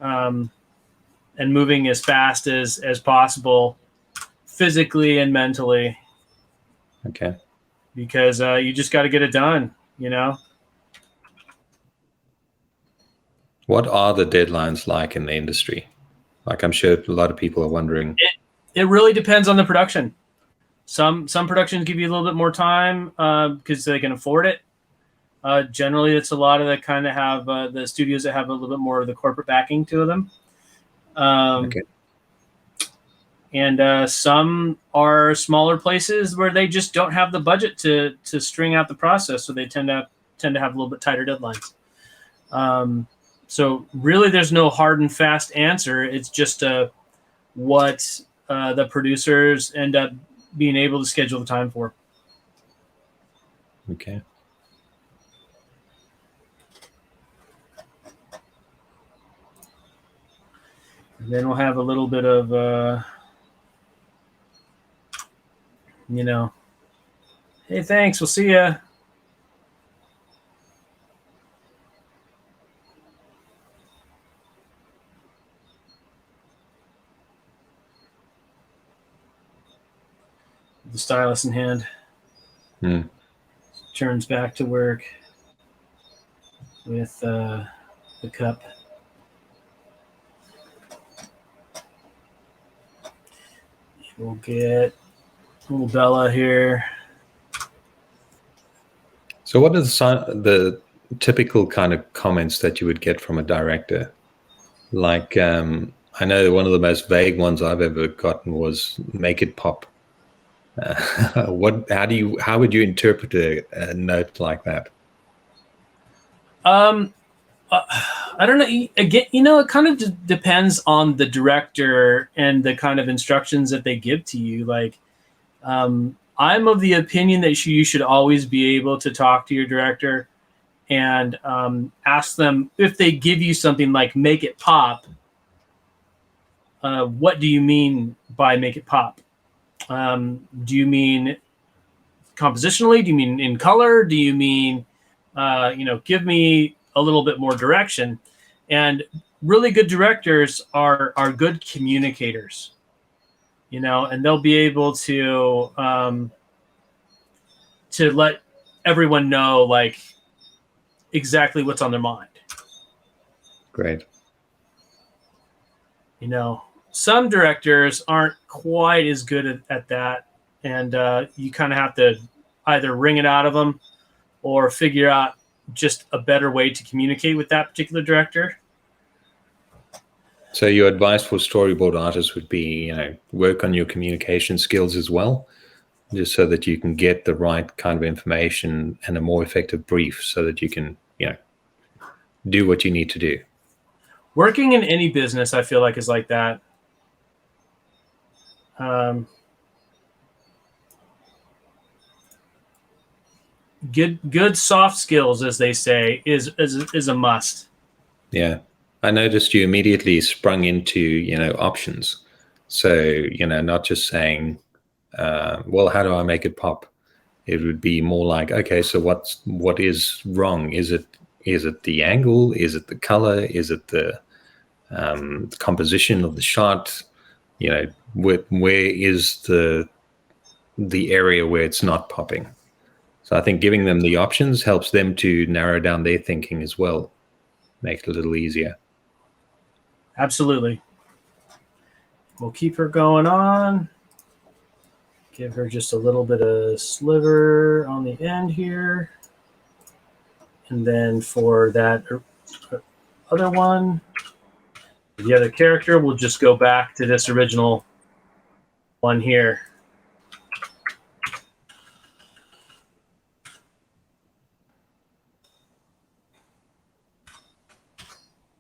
and moving as fast as possible, physically and mentally. Okay. Because you just got to get it done, What are the deadlines like in the industry? Like, I'm sure a lot of people are wondering. It really depends on the production. Some productions give you a little bit more time because they can afford it. Generally, it's a lot of the kind of have the studios that have a little bit more of the corporate backing to them. Okay. And some are smaller places where they just don't have the budget to string out the process, so they tend to have a little bit tighter deadlines. So really, there's no hard and fast answer. It's just what the producers end up being able to schedule the time for. Okay. And then we'll have a little bit of, hey, thanks. We'll see ya. The stylus in hand. turns back to work with the cup. We'll get little Bella here. So what are the typical kind of comments that you would get from a director? Like, I know one of the most vague ones I've ever gotten was "make it pop." How would you interpret a note like that? I don't know. Again, it kind of depends on the director and the kind of instructions that they give to you. Like, I'm of the opinion that you should always be able to talk to your director and ask them if they give you something like "make it pop." What do you mean by "make it pop"? Do you mean compositionally? Do you mean in color? Do you mean, give me a little bit more direction? And really good directors are good communicators, and they'll be able to let everyone know like exactly what's on their mind. Great. Some directors aren't quite as good at that, and you kind of have to either wring it out of them or figure out just a better way to communicate with that particular director. So your advice for storyboard artists would be, work on your communication skills as well, just so that you can get the right kind of information and a more effective brief so that you can, do what you need to do. Working in any business, I feel like, is like that. Good soft skills, as they say, is a must. Yeah. I noticed you immediately sprung into, options. So, not just saying, well, how do I make it pop? It would be more like, okay, so what is wrong? Is it the angle? Is it the color? Is it the composition of the shot? Where is the area where it's not popping? So I think giving them the options helps them to narrow down their thinking as well, make it a little easier. Absolutely. We'll keep her going on. Give her just a little bit of sliver on the end here. And then for that other one, the other character, we'll just go back to this original one here.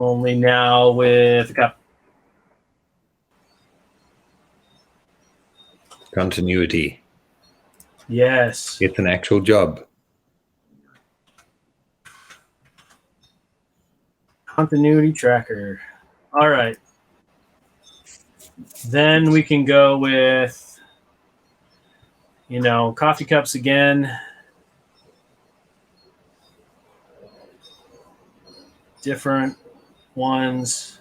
Only now with a cup. Continuity. Yes. It's an actual job. Continuity tracker. All right. Then we can go with, coffee cups again. Different ones.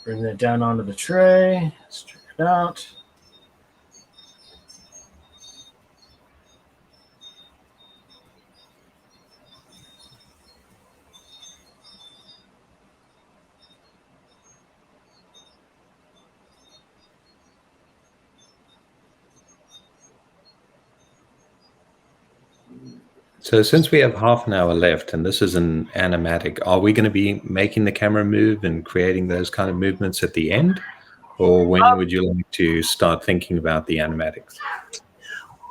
Bring that down onto the tray. Let's check it out. So since we have half an hour left and this is an animatic, are we going to be making the camera move and creating those kind of movements at the end? Or when would you like to start thinking about the animatics?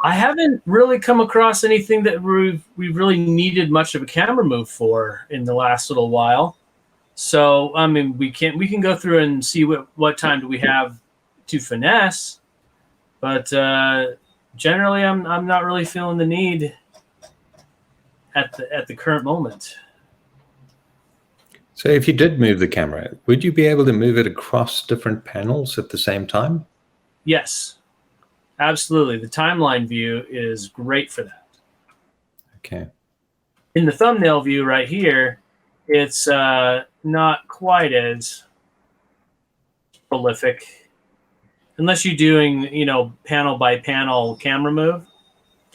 I haven't really come across anything that we've really needed much of a camera move for in the last little while. So, I mean, we can go through and see what time do we have to finesse. But generally, I'm not really feeling the need at the current moment. So if you did move the camera, would you be able to move it across different panels at the same time? Yes, absolutely. The timeline view is great for that. Okay. in the thumbnail view right here, it's not quite as prolific, unless you're doing, panel by panel camera move.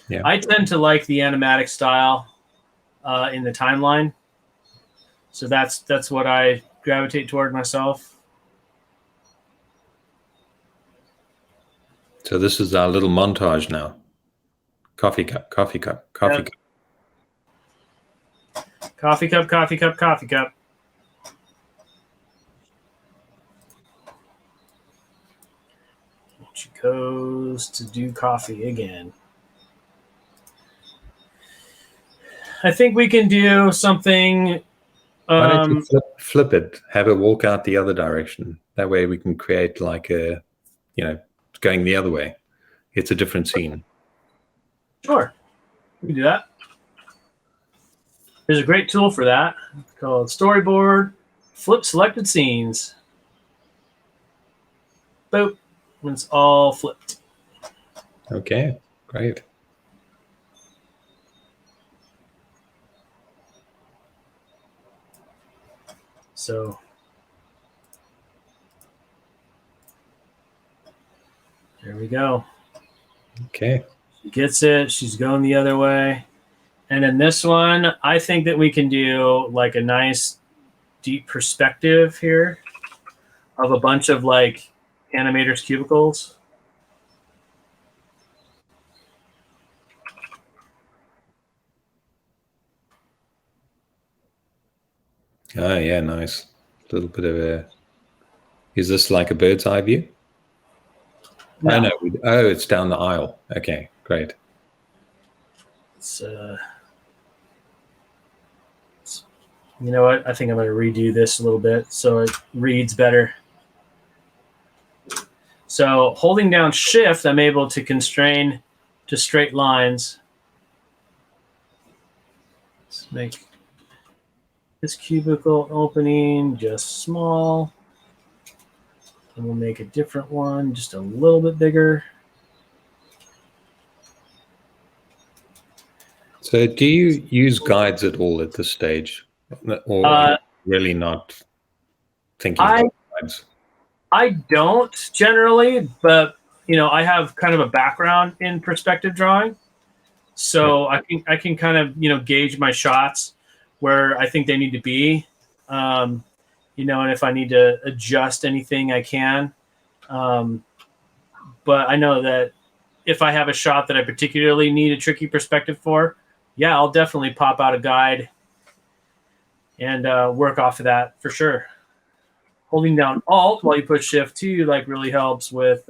Yeah. I tend to like the animatic style in the timeline, so that's what I gravitate toward myself. So this is our little montage now. Coffee cup, coffee cup, coffee Yep. cup. Coffee cup, coffee cup, coffee cup. She goes to do coffee again. I think we can do something. Why don't you flip it? Have it walk out the other direction. That way we can create like a, going the other way. It's a different scene. Sure, we can do that. There's a great tool for that called Storyboard. Flip selected scenes. Boop. And it's all flipped. Okay, great. So there we go. Okay. She gets it. She's going the other way. And in this one, I think that we can do like a nice deep perspective here of a bunch of like animators' cubicles. Oh, yeah, nice. A little bit of a... Is this like a bird's eye view? No. Oh, no. Oh, it's down the aisle. Okay, great. It's, you know what? I think I'm going to redo this a little bit so it reads better. So holding down Shift, I'm able to constrain to straight lines. Let's make this cubicle opening just small. And we'll make a different one just a little bit bigger. So do you use guides at all at this stage? Or are you really not thinking about guides? I don't generally, but I have kind of a background in perspective drawing, so I can kind of gauge my shots where I think they need to be, and if I need to adjust anything, I can. But I know that if I have a shot that I particularly need a tricky perspective for, yeah, I'll definitely pop out a guide and work off of that for sure. Holding down Alt while you push Shift too, like really helps with,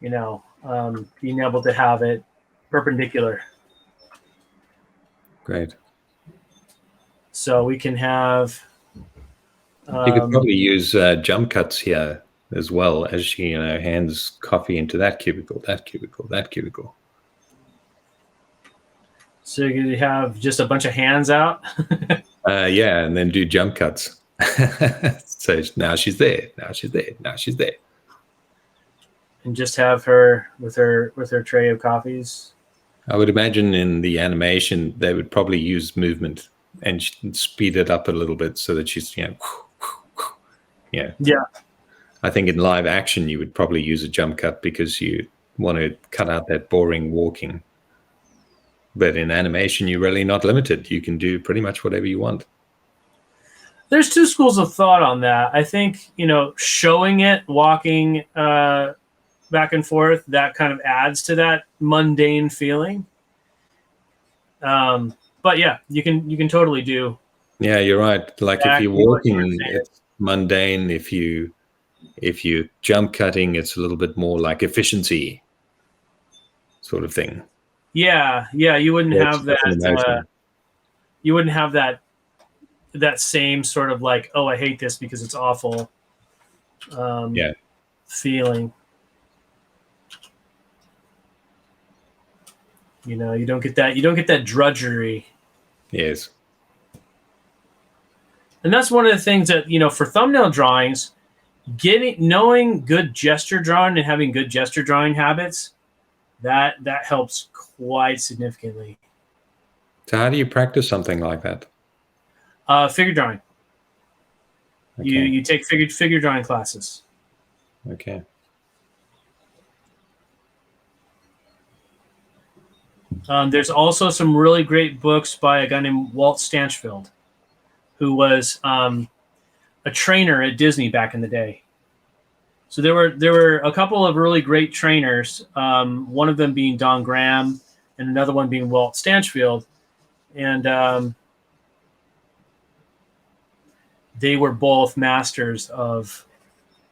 being able to have it perpendicular. Great. So we can have. You could probably use jump cuts here as well as she, hands coffee into that cubicle, that cubicle, that cubicle. So you can have just a bunch of hands out. Yeah, and then do jump cuts. So now she's there. Now she's there. Now she's there. And just have her with her tray of coffees. I would imagine in the animation they would probably use movement and speed it up a little bit so that she's yeah. I think in live action you would probably use a jump cut because you want to cut out that boring walking. But in animation, you're really not limited. You can do pretty much whatever you want. There's two schools of thought on that. I think, showing it, walking back and forth, that kind of adds to that mundane feeling. But yeah, you can totally do. Yeah, you're right. Like if you're walking, it's mundane. If you jump cutting, it's a little bit more like efficiency sort of thing. Yeah, you wouldn't have that. You wouldn't have that same sort of like, oh, I hate this because it's awful. Feeling. You don't get that. You don't get that drudgery. Yes. And that's one of the things that for thumbnail drawings, knowing good gesture drawing and having good gesture drawing habits, that helps quite significantly. So how do you practice something like that? Figure drawing. Okay. You take figure drawing classes. Okay. There's also some really great books by a guy named Walt Stanchfield, who was a trainer at Disney back in the day. So there were a couple of really great trainers. One of them being Don Graham, and another one being Walt Stanchfield, and they were both masters of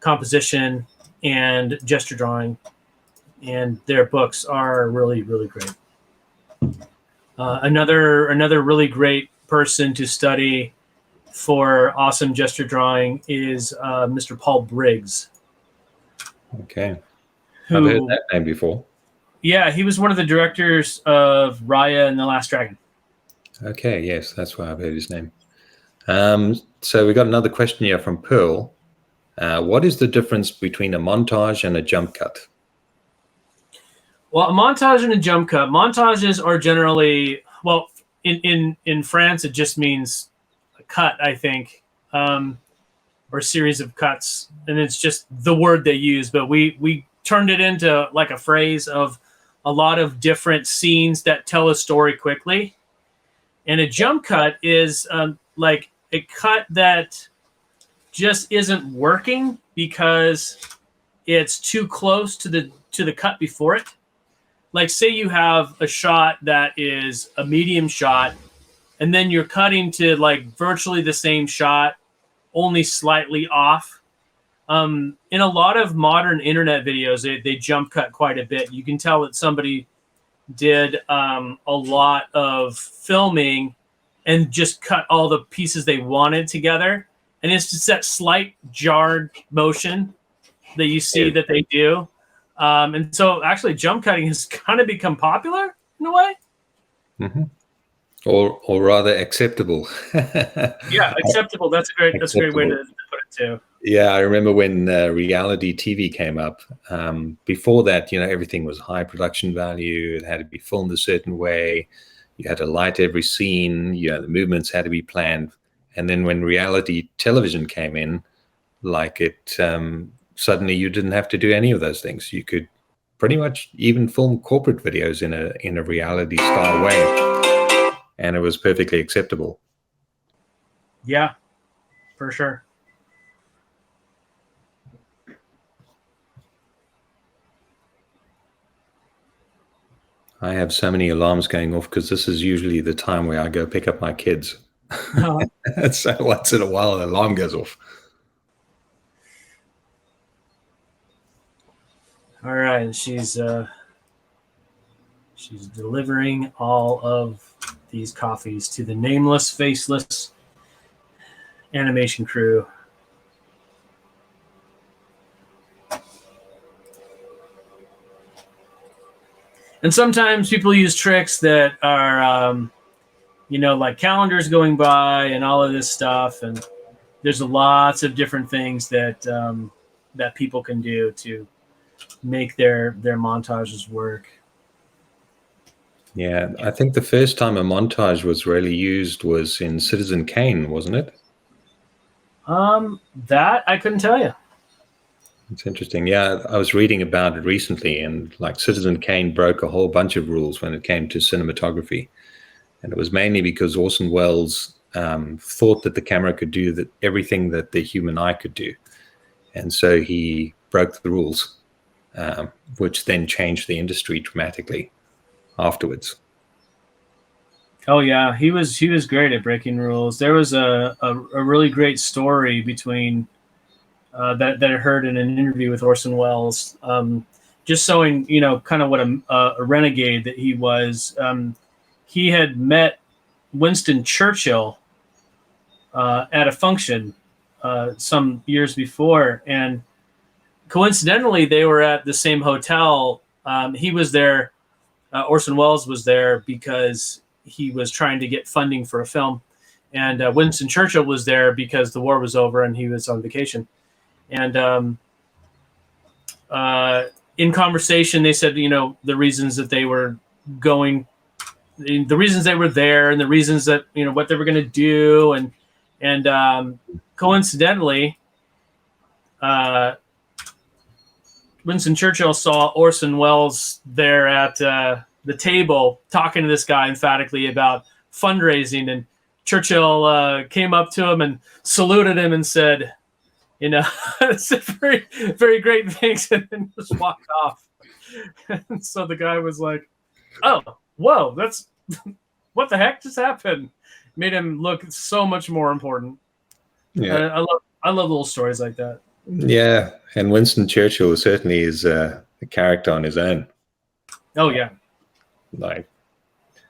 composition and gesture drawing, and their books are really, really great. Another really great person to study for awesome gesture drawing is Mr. Paul Briggs. Okay. I've heard that name before. Yeah, he was one of the directors of Raya and the Last Dragon. Okay, yes, that's why I've heard his name. So we got another question here from Pearl. What is the difference between a montage and a jump cut? Well, a montage and a jump cut. Montages are generally, well, in France, it just means a cut, I think, or a series of cuts. And it's just the word they use. But we turned it into like a phrase of a lot of different scenes that tell a story quickly. And a jump cut is like a cut that just isn't working because it's too close to the cut before it. Like, say you have a shot that is a medium shot, and then you're cutting to like virtually the same shot, only slightly off. In a lot of modern internet videos, they jump cut quite a bit. You can tell that somebody did a lot of filming and just cut all the pieces they wanted together. And it's just that slight jarred motion that you see that they do. And so actually jump cutting has kind of become popular in a way. Mm-hmm. Or rather acceptable. Yeah, acceptable. That's a great way to put it too. Yeah, I remember when reality TV came up. Before that, everything was high production value. It had to be filmed a certain way. You had to light every scene. The movements had to be planned. And then when reality television came in, suddenly you didn't have to do any of those things. You could pretty much even film corporate videos in a reality style way, and it was perfectly acceptable. Yeah, for sure. I have so many alarms going off because this is usually the time where I go pick up my kids. So once in a while, an alarm goes off. All right, she's delivering all of these coffees to the nameless, faceless animation crew. And sometimes people use tricks that are, like calendars going by and all of this stuff. And there's lots of different things that that people can do to make their montages work. Yeah, I think the first time a montage was really used was in Citizen Kane, wasn't it? That I couldn't tell you. It's interesting. Yeah, I was reading about it recently, and Citizen Kane broke a whole bunch of rules when it came to cinematography. And it was mainly because Orson Welles thought that the camera could do everything that the human eye could do. And so he broke the rules, which then changed the industry dramatically afterwards. Oh yeah, he was great at breaking rules. There was a really great story between that I heard in an interview with Orson Welles, just showing kind of what a renegade that he was. He had met Winston Churchill at a function some years before, and coincidentally, they were at the same hotel. He was there. Orson Welles was there because he was trying to get funding for a film, and Winston Churchill was there because the war was over and he was on vacation. And in conversation, they said, the reasons that they were going the reasons they were there and the reasons that, what they were going to do. And coincidentally, Winston Churchill saw Orson Welles there at the table talking to this guy emphatically about fundraising, and Churchill came up to him and saluted him and said, it's a very, very great things, and then just walked off. And so the guy was like, oh, whoa, that's what the heck just happened? Made him look so much more important. Yeah. I love little stories like that. Yeah, and Winston Churchill certainly is a character on his own. Oh, yeah. Like,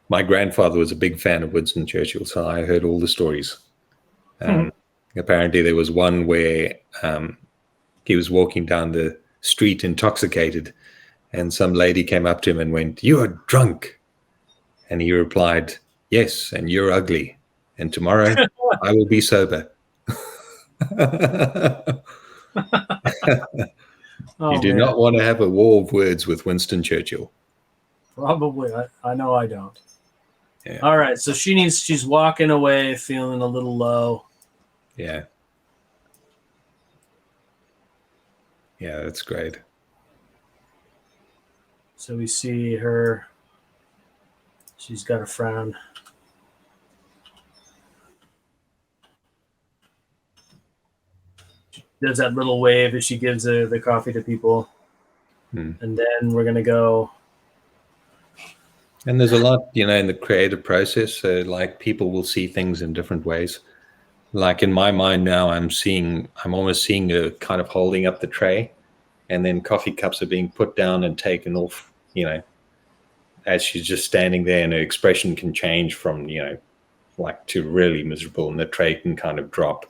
my grandfather was a big fan of Winston Churchill, so I heard all the stories. Apparently there was one where he was walking down the street intoxicated, and some lady came up to him and went, "You are drunk." And he replied, "Yes, and you're ugly. And tomorrow I will be sober." You do not want to have a war of words with Winston Churchill. Probably. I know I don't. Yeah. All right. So she's walking away feeling a little low. Yeah. Yeah, that's great. So we see her. She's got a frown. She does that little wave as she gives the coffee to people. And then we're going to go. And there's a lot, in the creative process. So, like, people will see things in different ways. Like, in my mind now, I'm almost seeing her kind of holding up the tray, and then coffee cups are being put down and taken off, as she's just standing there, and her expression can change from, like, to really miserable, and the tray can kind of drop.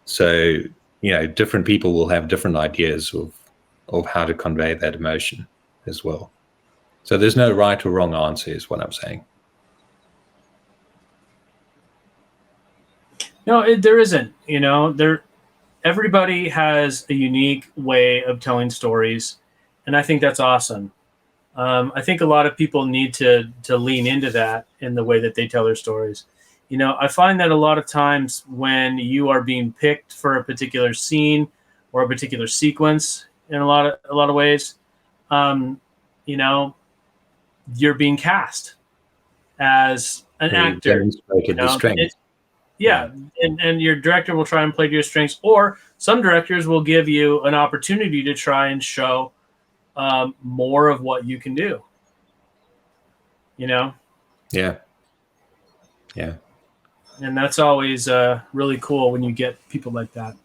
So, different people will have different ideas of how to convey that emotion as well. So there's no right or wrong answer is what I'm saying. No, there isn't. Everybody has a unique way of telling stories, and I think that's awesome. I think a lot of people need to lean into that in the way that they tell their stories. I find that a lot of times when you are being picked for a particular scene or a particular sequence, in a lot of ways, you're being cast as an actor. And your director will try and play to your strengths, or some directors will give you an opportunity to try and show more of what you can do. Yeah. And that's always really cool when you get people like that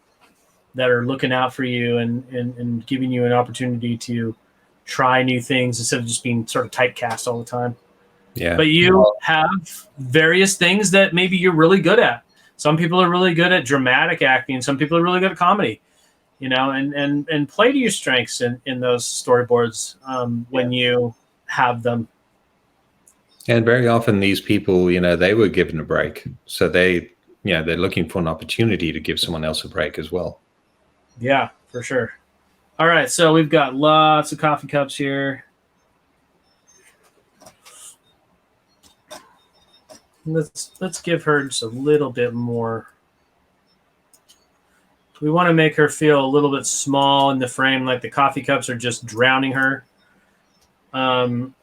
are looking out for you and giving you an opportunity to try new things instead of just being sort of typecast all the time. Yeah. But you have various things that maybe you're really good at. Some people are really good at dramatic acting. Some people are really good at comedy, and play to your strengths in those storyboards when you have them. And very often these people, they were given a break. So they're looking for an opportunity to give someone else a break as well. Yeah, for sure. All right, so we've got lots of coffee cups here. Let's give her just a little bit more. We want to make her feel a little bit small in the frame, like the coffee cups are just drowning her. No,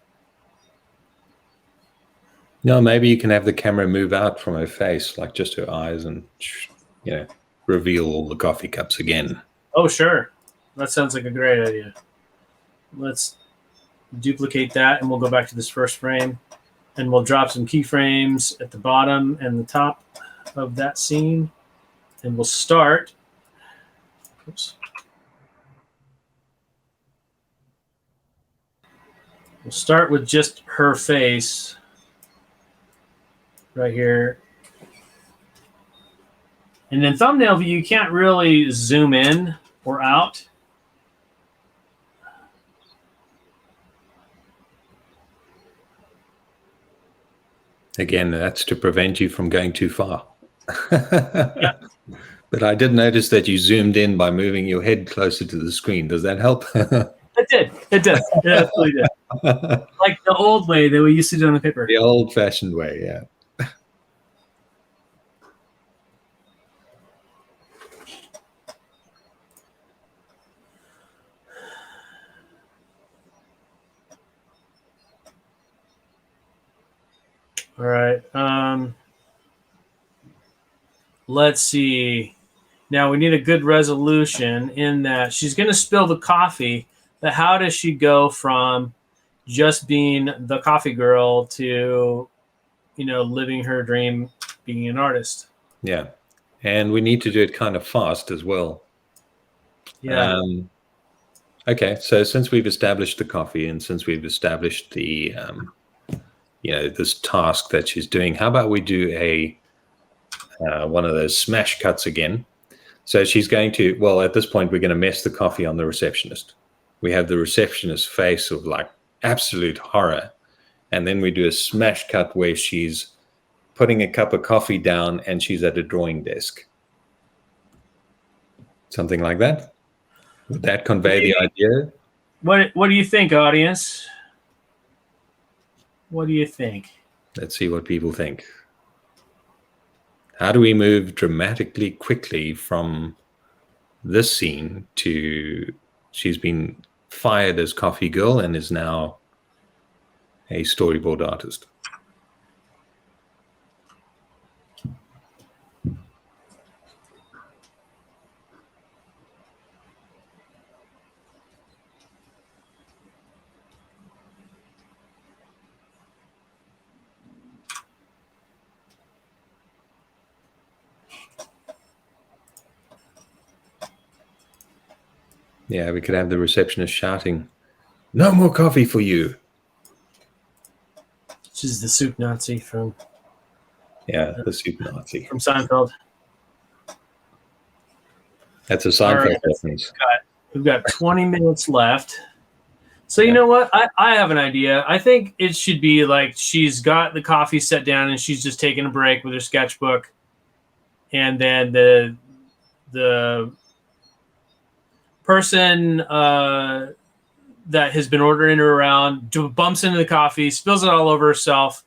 maybe you can have the camera move out from her face, like just her eyes, and reveal all the coffee cups again. Oh, sure. That sounds like a great idea. Let's duplicate that, and we'll go back to this first frame, and we'll drop some keyframes at the bottom and the top of that scene, and we'll start. Oops. We'll start with just her face right here. And then thumbnail view, you can't really zoom in or out. Again, that's to prevent you from going too far. Yeah. But I did notice that you zoomed in by moving your head closer to the screen. Does that help? It did. It did. It absolutely did. Like the old way that we used to do on the paper. The old-fashioned way, yeah. All right. Let's see. Now we need a good resolution in that she's going to spill the coffee, but how does she go from just being the coffee girl to, living her dream, being an artist? Yeah. And we need to do it kind of fast as well. Yeah. Okay. So since we've established the coffee and since we've established the, this task that she's doing, how about we do one of those smash cuts again? So she's going to, well, at this point, we're going to mess the coffee on the receptionist. We have the receptionist's face of like absolute horror. And then we do a smash cut where she's putting a cup of coffee down and she's at a drawing desk. Something like that. Would that convey the idea? What do you think, audience? What do you think? Let's see what people think. How do we move dramatically quickly from this scene to she's been fired as coffee girl and is now a storyboard artist? Yeah, we could have the receptionist shouting, "No more coffee for you." She's the soup Nazi from... Yeah, the soup Nazi. From Seinfeld. That's a Seinfeld Right. reference. We've got 20 minutes left. So you know what? I have an idea. I think it should be like she's got the coffee set down and she's just taking a break with her sketchbook. And then the person that has been ordering her around bumps into the coffee, spills it all over herself,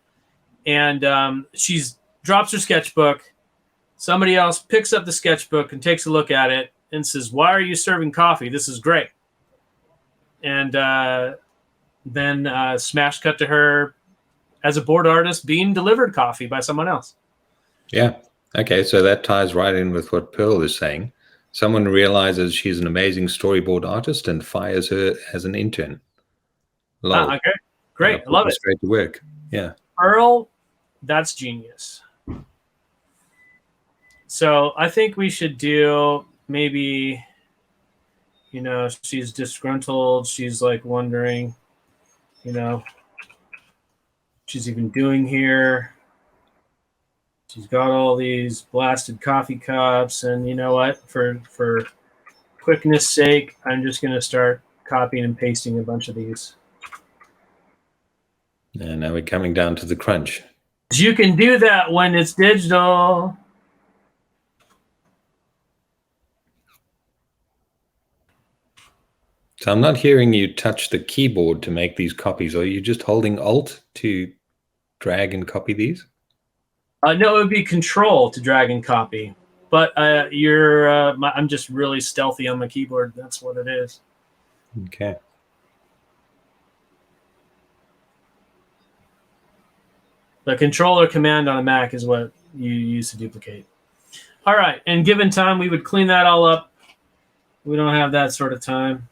and she's drops her sketchbook. Somebody else picks up the sketchbook and takes a look at it and says, "Why are you serving coffee? This is great." And then smash cut to her as a board artist being delivered coffee by someone else. Yeah. Okay, so that ties right in with what Pearl is saying. Someone realizes she's an amazing storyboard artist and fires her as an intern. Okay, great. I love it. Straight to work. Yeah. Earl, that's genius. So I think we should do maybe, she's disgruntled. She's like wondering, she's even doing here. She's got all these blasted coffee cups, and you know what? For quickness sake, I'm just going to start copying and pasting a bunch of these. And now we're coming down to the crunch. You can do that when it's digital. So I'm not hearing you touch the keyboard to make these copies. Are you just holding Alt to drag and copy these? No, it would be Control to drag and copy. But I'm just really stealthy on my keyboard. That's what it is. Okay. The Control or Command on a Mac is what you use to duplicate. All right, and given time, we would clean that all up. We don't have that sort of time.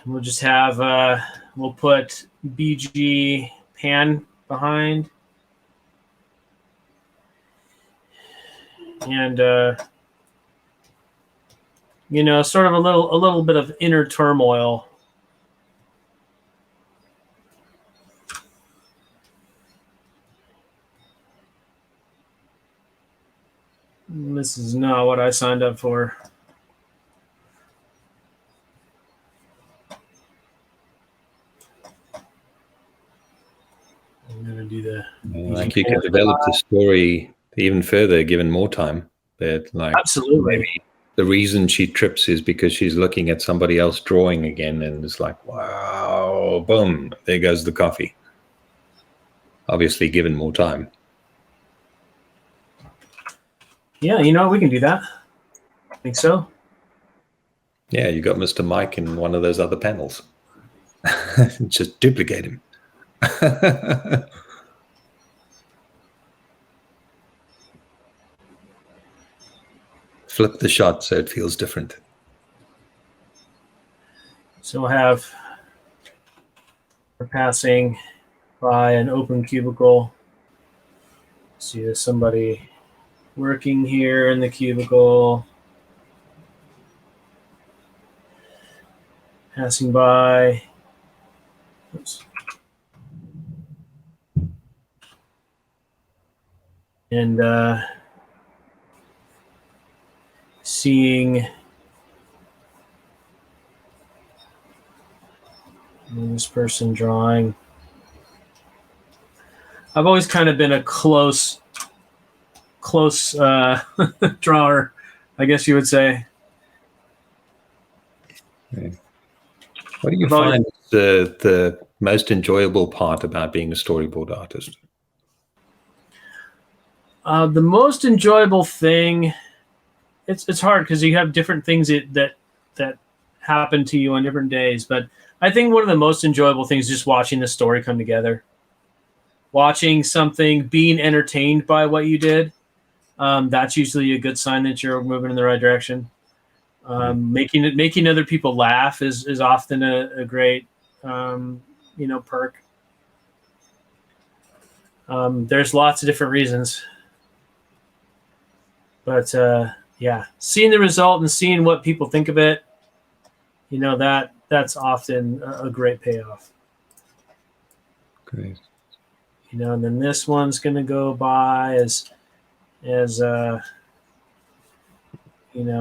We'll just have, we'll put BG pan behind. And, sort of a little bit of inner turmoil. This is not what I signed up for. I'm going to do the... Like you can develop the story even further given more time. But like absolutely. Maybe the reason she trips is because she's looking at somebody else drawing again, and it's like, wow, boom, there goes the coffee. Obviously given more time. Yeah, we can do that. I think so. Yeah, you got Mr. Mike in one of those other panels. Just duplicate him. Flip the shot so it feels different. So we'll have, we're passing by an open cubicle. See, there's somebody working here in the cubicle. Passing by. Oops. And seeing this person drawing. I've always kind of been a close drawer, I guess you would say. Okay. What do you find is the most enjoyable part about being a storyboard artist? The most enjoyable thing, it's hard because you have different things that happen to you on different days. But I think one of the most enjoyable things is just watching the story come together. Watching something, being entertained by what you did. That's usually a good sign that you're moving in the right direction. Making other people laugh is often a great perk. There's lots of different reasons, but yeah, seeing the result and seeing what people think of it, that's often a great payoff. Great. And then this one's going to go by as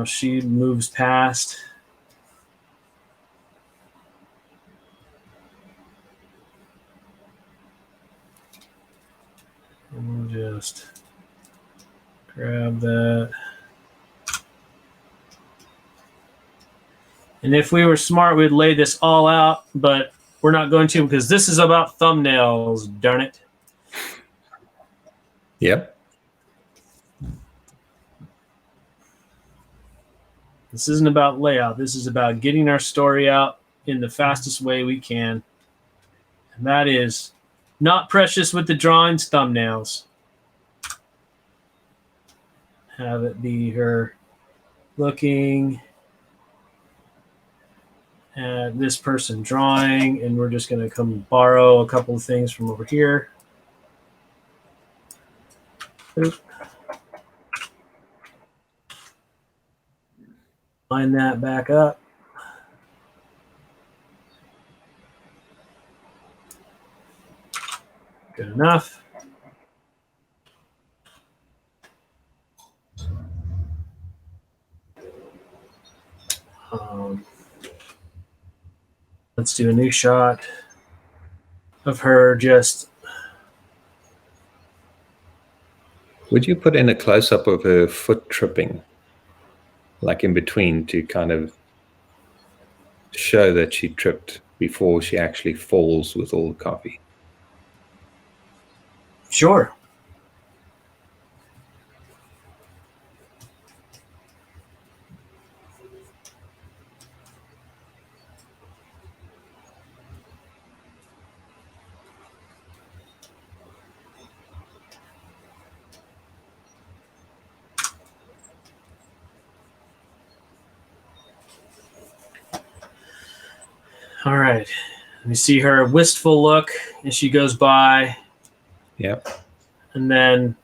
she moves past. And we'll just grab that. And if we were smart, we'd lay this all out, but we're not going to because this is about thumbnails, darn it. Yep. This isn't about layout. This is about getting our story out in the fastest way we can. And that is not precious with the drawings, thumbnails. Have it be her looking at this person drawing, and we're just going to come borrow a couple of things from over here. Oop. Line that back up. Good enough. Let's do a new shot of her just. Would you put in a close-up of her foot tripping, like in between, to kind of show that she tripped before she actually falls with all the coffee? Sure. All right. Let me see her wistful look as she goes by. Yep. And then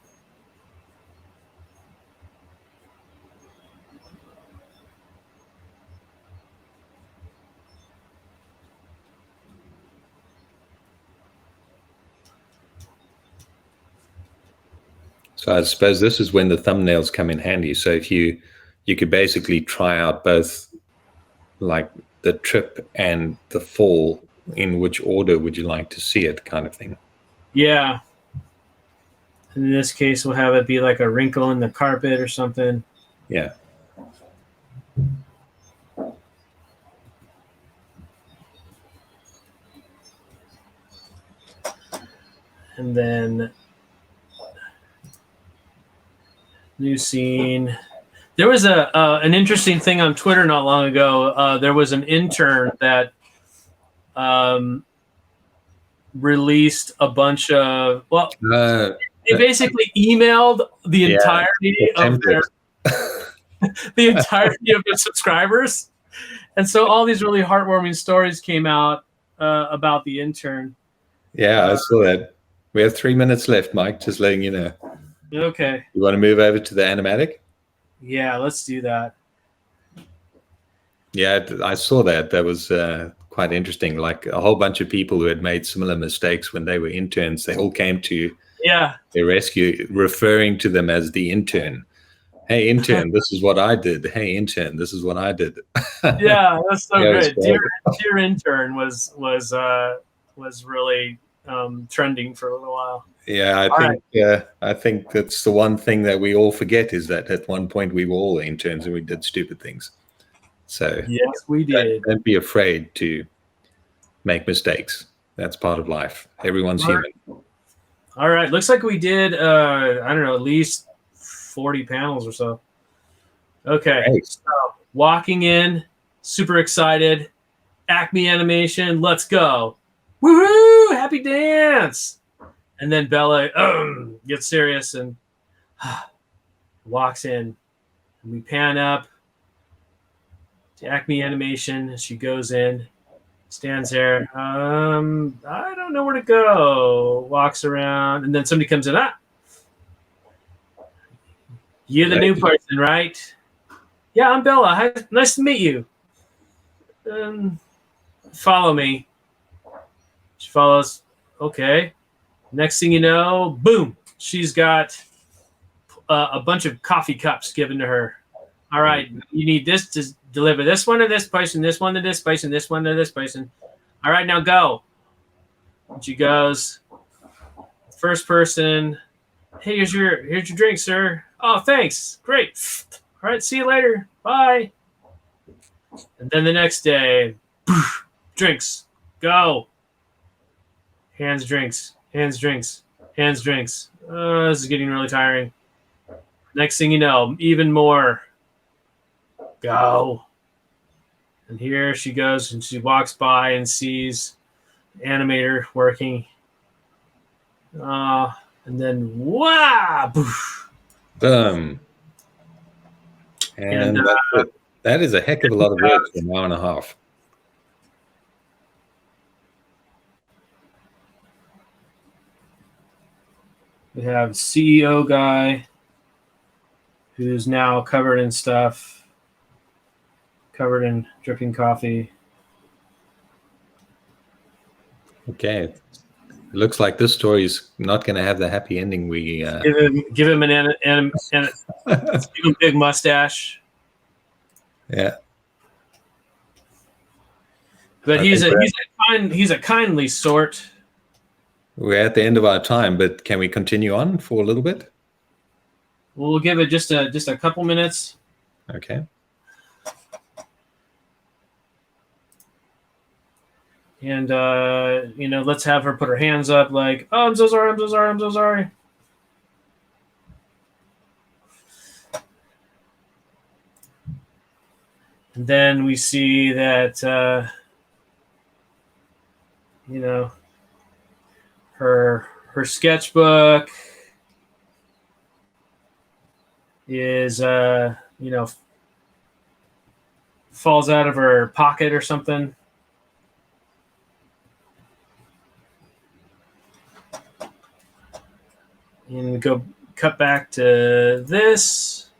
so I suppose this is when the thumbnails come in handy. So if you could basically try out both, like the trip and the fall, in which order would you like to see it, kind of thing. yeah. In this case, we'll have it be like a wrinkle in the carpet or something. Yeah. And then new scene. There was an interesting thing on Twitter not long ago. There was an intern that released a bunch of, well, they basically emailed the entirety of their the entirety of their subscribers, and so all these really heartwarming stories came out about the intern. Yeah, I saw that. We have 3 minutes left, Mike. Just letting you know. Okay. You want to move over to the animatic? Yeah, let's do that. Yeah, I saw that. That was quite interesting. Like a whole bunch of people who had made similar mistakes when they were interns, they all came to their rescue, referring to them as the intern. Hey, intern, this is what I did. Hey, intern, this is what I did. Yeah, that's so good. Dear intern was really trending for a little while. Yeah, I think that's the one thing that we all forget is that at one point we were all interns and we did stupid things. So yes, we did. Don't be afraid to make mistakes. That's part of life. Everyone's human. All right. Looks like we did, I don't know, at least 40 panels or so. Okay. Great. So walking in, super excited. Acme animation. Let's go. Woohoo! Happy dance. And then Bella gets serious and walks in. And we pan up to Acme animation. She goes in, stands there. I don't know where to go. Walks around, and then somebody comes in. You're the new person, right? Yeah, I'm Bella. Hi, nice to meet you. Follow me. She follows. Okay. Next thing you know, boom, she's got a bunch of coffee cups given to her. All right, you need this to deliver this one to this person, this one to this person, this one to this person. All right, now go. And she goes. First person. Hey, here's your drink, sir. Oh, thanks. Great. All right, see you later. Bye. And then the next day, drinks. Go. Hands drinks. Hands drinks. Hands drinks. This is getting really tiring. Next thing you know, even more. Go. And here she goes, and she walks by and sees the animator working. And then, wow! Boom. And that's it. That is a heck of a lot of work for an hour and a half. We have CEO guy who's now covered in stuff, covered in dripping coffee. Okay. It looks like this story is not going to have the happy ending we give him give him a big mustache. Yeah. But he's a kindly sort. We're at the end of our time, but can we continue on for a little bit? We'll give it just a couple minutes. Okay. And let's have her put her hands up like, oh, I'm so sorry, I'm so sorry, I'm so sorry. And then we see that her sketchbook is falls out of her pocket or something. And we go cut back to this.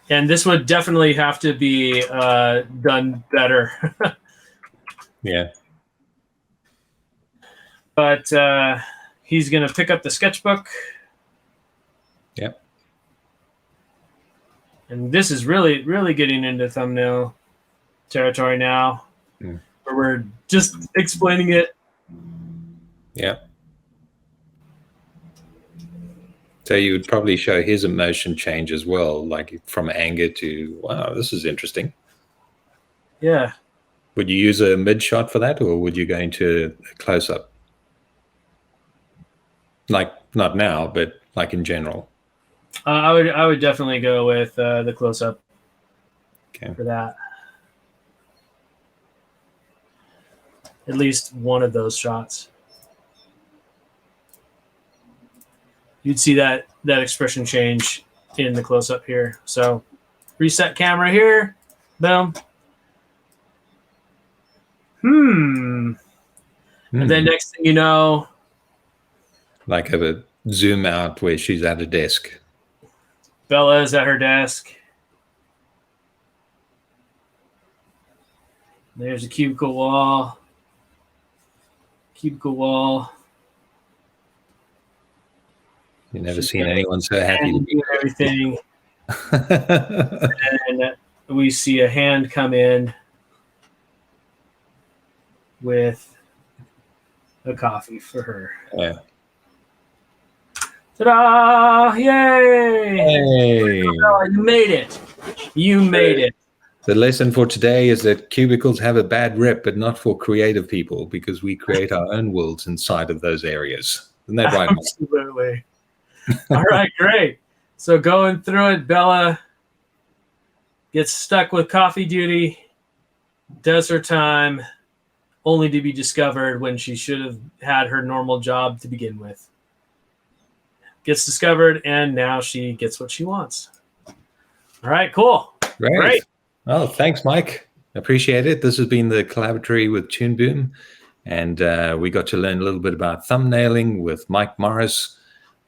And this would definitely have to be done better. Yeah. But he's going to pick up the sketchbook. Yep. And this is really, really getting into thumbnail territory now, where we're just explaining it. Yeah. So you would probably show his emotion change as well, like from anger to, wow, this is interesting. Yeah. Would you use a mid shot for that, or would you go into a close up? Like not now, but like in general. I would definitely go with the close up for that. At least one of those shots. You'd see that expression change in the close up here. So reset camera here. Boom. And then next thing you know, like a zoom out where she's at a desk. Bella is at her desk. There's a cubicle wall. Cubicle wall. You've never seen anyone so happy. And everything. And we see a hand come in with a coffee for her. Yeah. Ta-da! Yay! Hey. You made it. You made it. The lesson for today is that cubicles have a bad rep, but not for creative people, because we create our own worlds inside of those areas. Isn't that right? Absolutely. All right, great. So going through it, Bella gets stuck with coffee duty, does her time, only to be discovered when she should have had her normal job to begin with. Gets discovered, and now she gets what she wants. All right, cool. Great. Oh, thanks, Mike. Appreciate it. This has been the Collaboratory with Toon Boom, and we got to learn a little bit about thumbnailing with Mike Morris,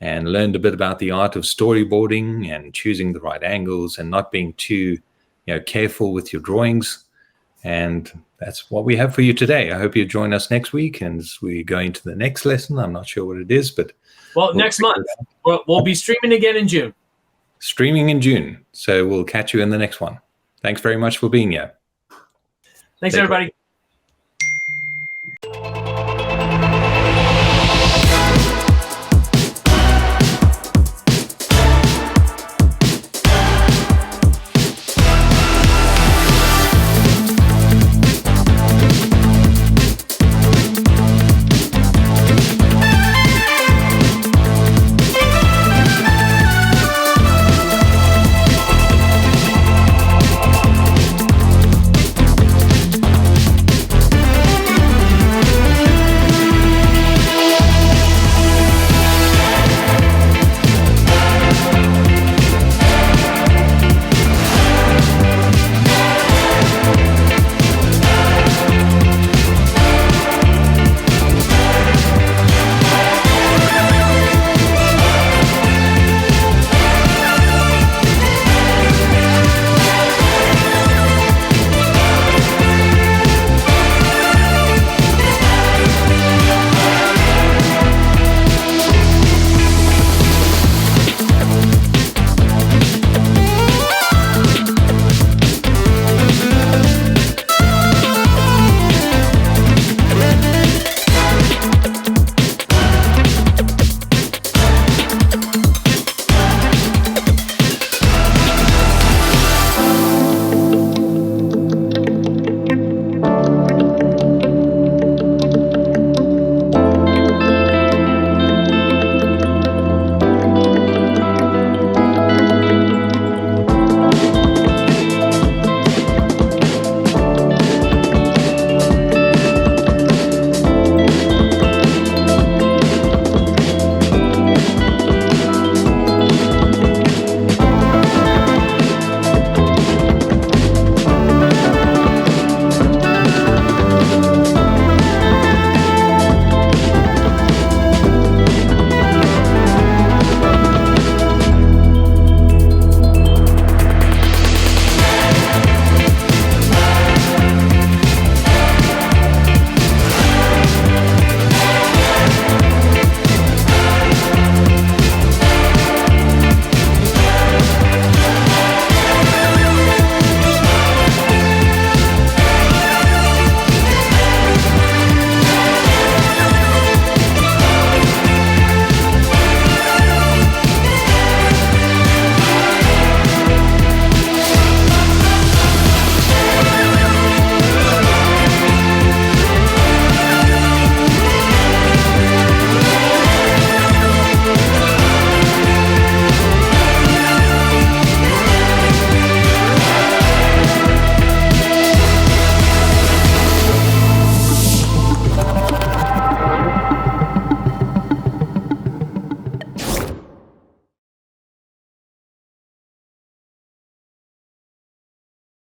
and learned a bit about the art of storyboarding and choosing the right angles and not being too, careful with your drawings. And that's what we have for you today. I hope you join us next week, and as we go into the next lesson. I'm not sure what it is, but next month we'll be streaming again in June. Streaming in June. So we'll catch you in the next one. Thanks very much for being here. Thanks, everybody.